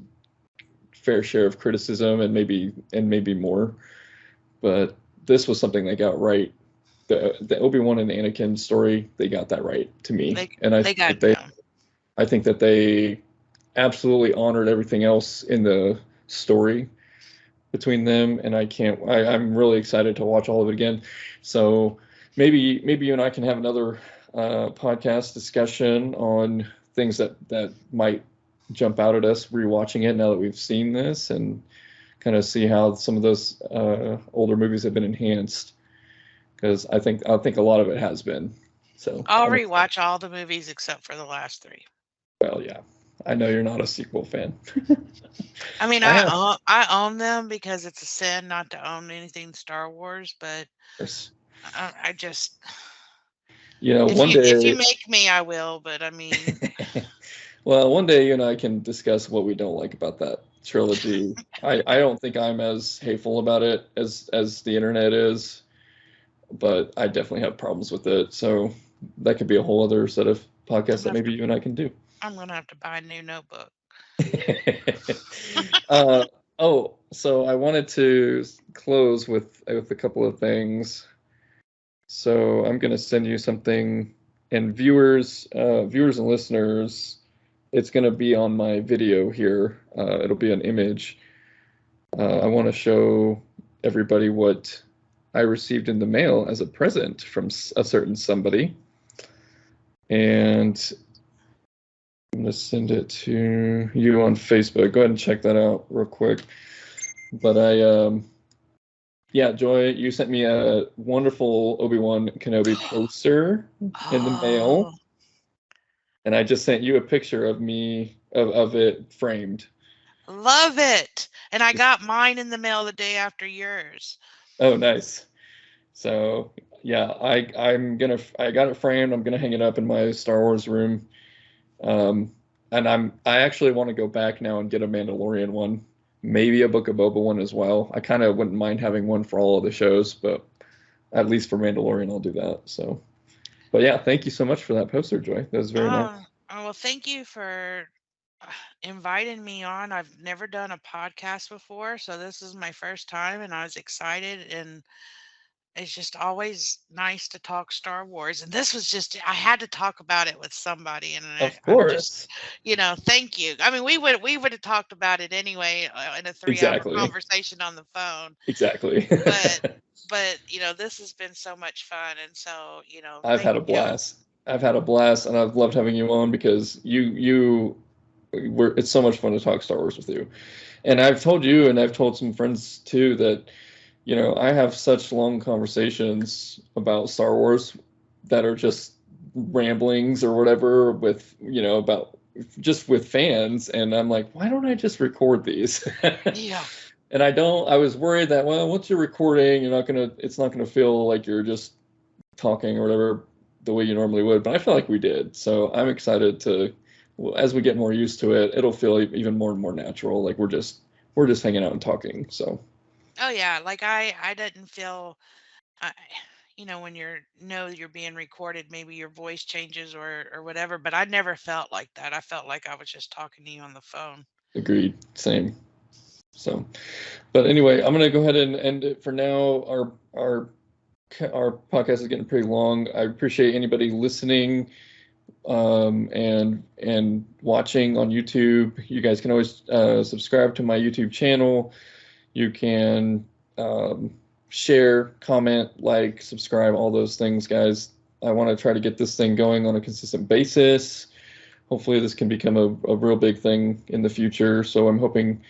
fair share of criticism and maybe more, but this was something they got right. The Obi-Wan and Anakin story, they got that right to me. I think that they absolutely honored everything else in the story between them, and I'm really excited to watch all of it again. So maybe you and I can have another podcast discussion on things that might jump out at us rewatching it now that we've seen this, and kind of see how some of those older movies have been enhanced. Because I think a lot of it has been. So I'll rewatch all the movies except for the last 3. Well, yeah, I know you're not a sequel fan. I mean, I own them because it's a sin not to own anything Star Wars, but I just one day if you make me, I will. But I mean, well, one day you and I can discuss what we don't like about that trilogy. I don't think I'm as hateful about it as the internet is, but I definitely have problems with it. So that could be a whole other set of podcasts that maybe you and I can do. I'm gonna have to buy a new notebook. So I wanted to close with a couple of things. So I'm going to send you something, and viewers and listeners, it's going to be on my video here. It'll be an image. I want to show everybody what I received in the mail as a present from a certain somebody. And I'm going to send it to you on Facebook. Go ahead and check that out real quick. But Joy, you sent me a wonderful Obi-Wan Kenobi poster in the mail. And I just sent you a picture of it framed. Love it. And I got mine in the mail the day after yours. Oh, nice. So yeah, I got it framed. I'm gonna hang it up in my Star Wars room. And I actually want to go back now and get a Mandalorian one, maybe a Book of Boba one as well. I kind of wouldn't mind having one for all of the shows, but at least for Mandalorian, I'll do that. So, but yeah, thank you so much for that poster, Joy. That was very nice. Oh, well, thank you for inviting me on. I've never done a podcast before, so this is my first time, and I was excited, and it's just always nice to talk Star Wars. And this was I had to talk about it with somebody. And of course, just, thank you. I mean, we would have talked about it anyway in a 3-hour conversation on the phone. Exactly. but this has been so much fun. And so, I've had a blast. I've had a blast, and I've loved having you on because it's so much fun to talk Star Wars with you. And I've told you, and I've told some friends too, that I have such long conversations about Star Wars that are just ramblings or whatever with fans, and I'm like, why don't I just record these? Yeah. And I was worried that, well, once you're recording, it's not gonna feel like you're just talking or whatever. the way you normally would, but I feel like we did. So I'm excited to, as we get more used to it, it'll feel even more and more natural. Like we're just hanging out and talking. So Oh yeah, like I didn't feel I, when you're being recorded, maybe your voice changes or whatever, but I never felt like that. I felt like I was just talking to you on the phone. agreed, same. So, but anyway, I'm gonna go ahead and end it for now. Our podcast is getting pretty long. I appreciate anybody listening and watching on YouTube. You guys can always subscribe to my YouTube channel. You can share, comment, like, subscribe, all those things, guys. I want to try to get this thing going on a consistent basis. Hopefully, this can become a real big thing in the future. So I'm hoping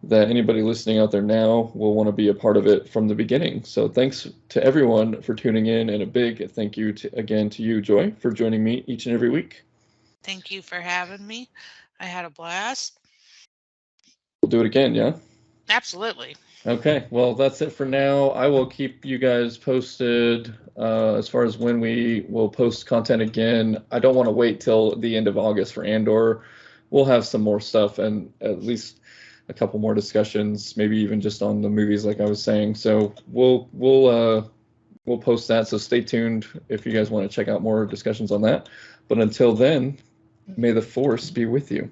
that anybody listening out there now will want to be a part of it from the beginning. So thanks to everyone for tuning in, and a big thank you again to you, Joy, for joining me each and every week. Thank you for having me. I had a blast. We'll do it again, yeah? Absolutely. Okay, well, that's it for now. I will keep you guys posted as far as when we will post content again. I don't want to wait till the end of August for Andor. We'll have some more stuff and at least a couple more discussions, maybe even just on the movies, like I was saying. So we'll post that. So stay tuned if you guys want to check out more discussions on that. But until then, may the Force be with you.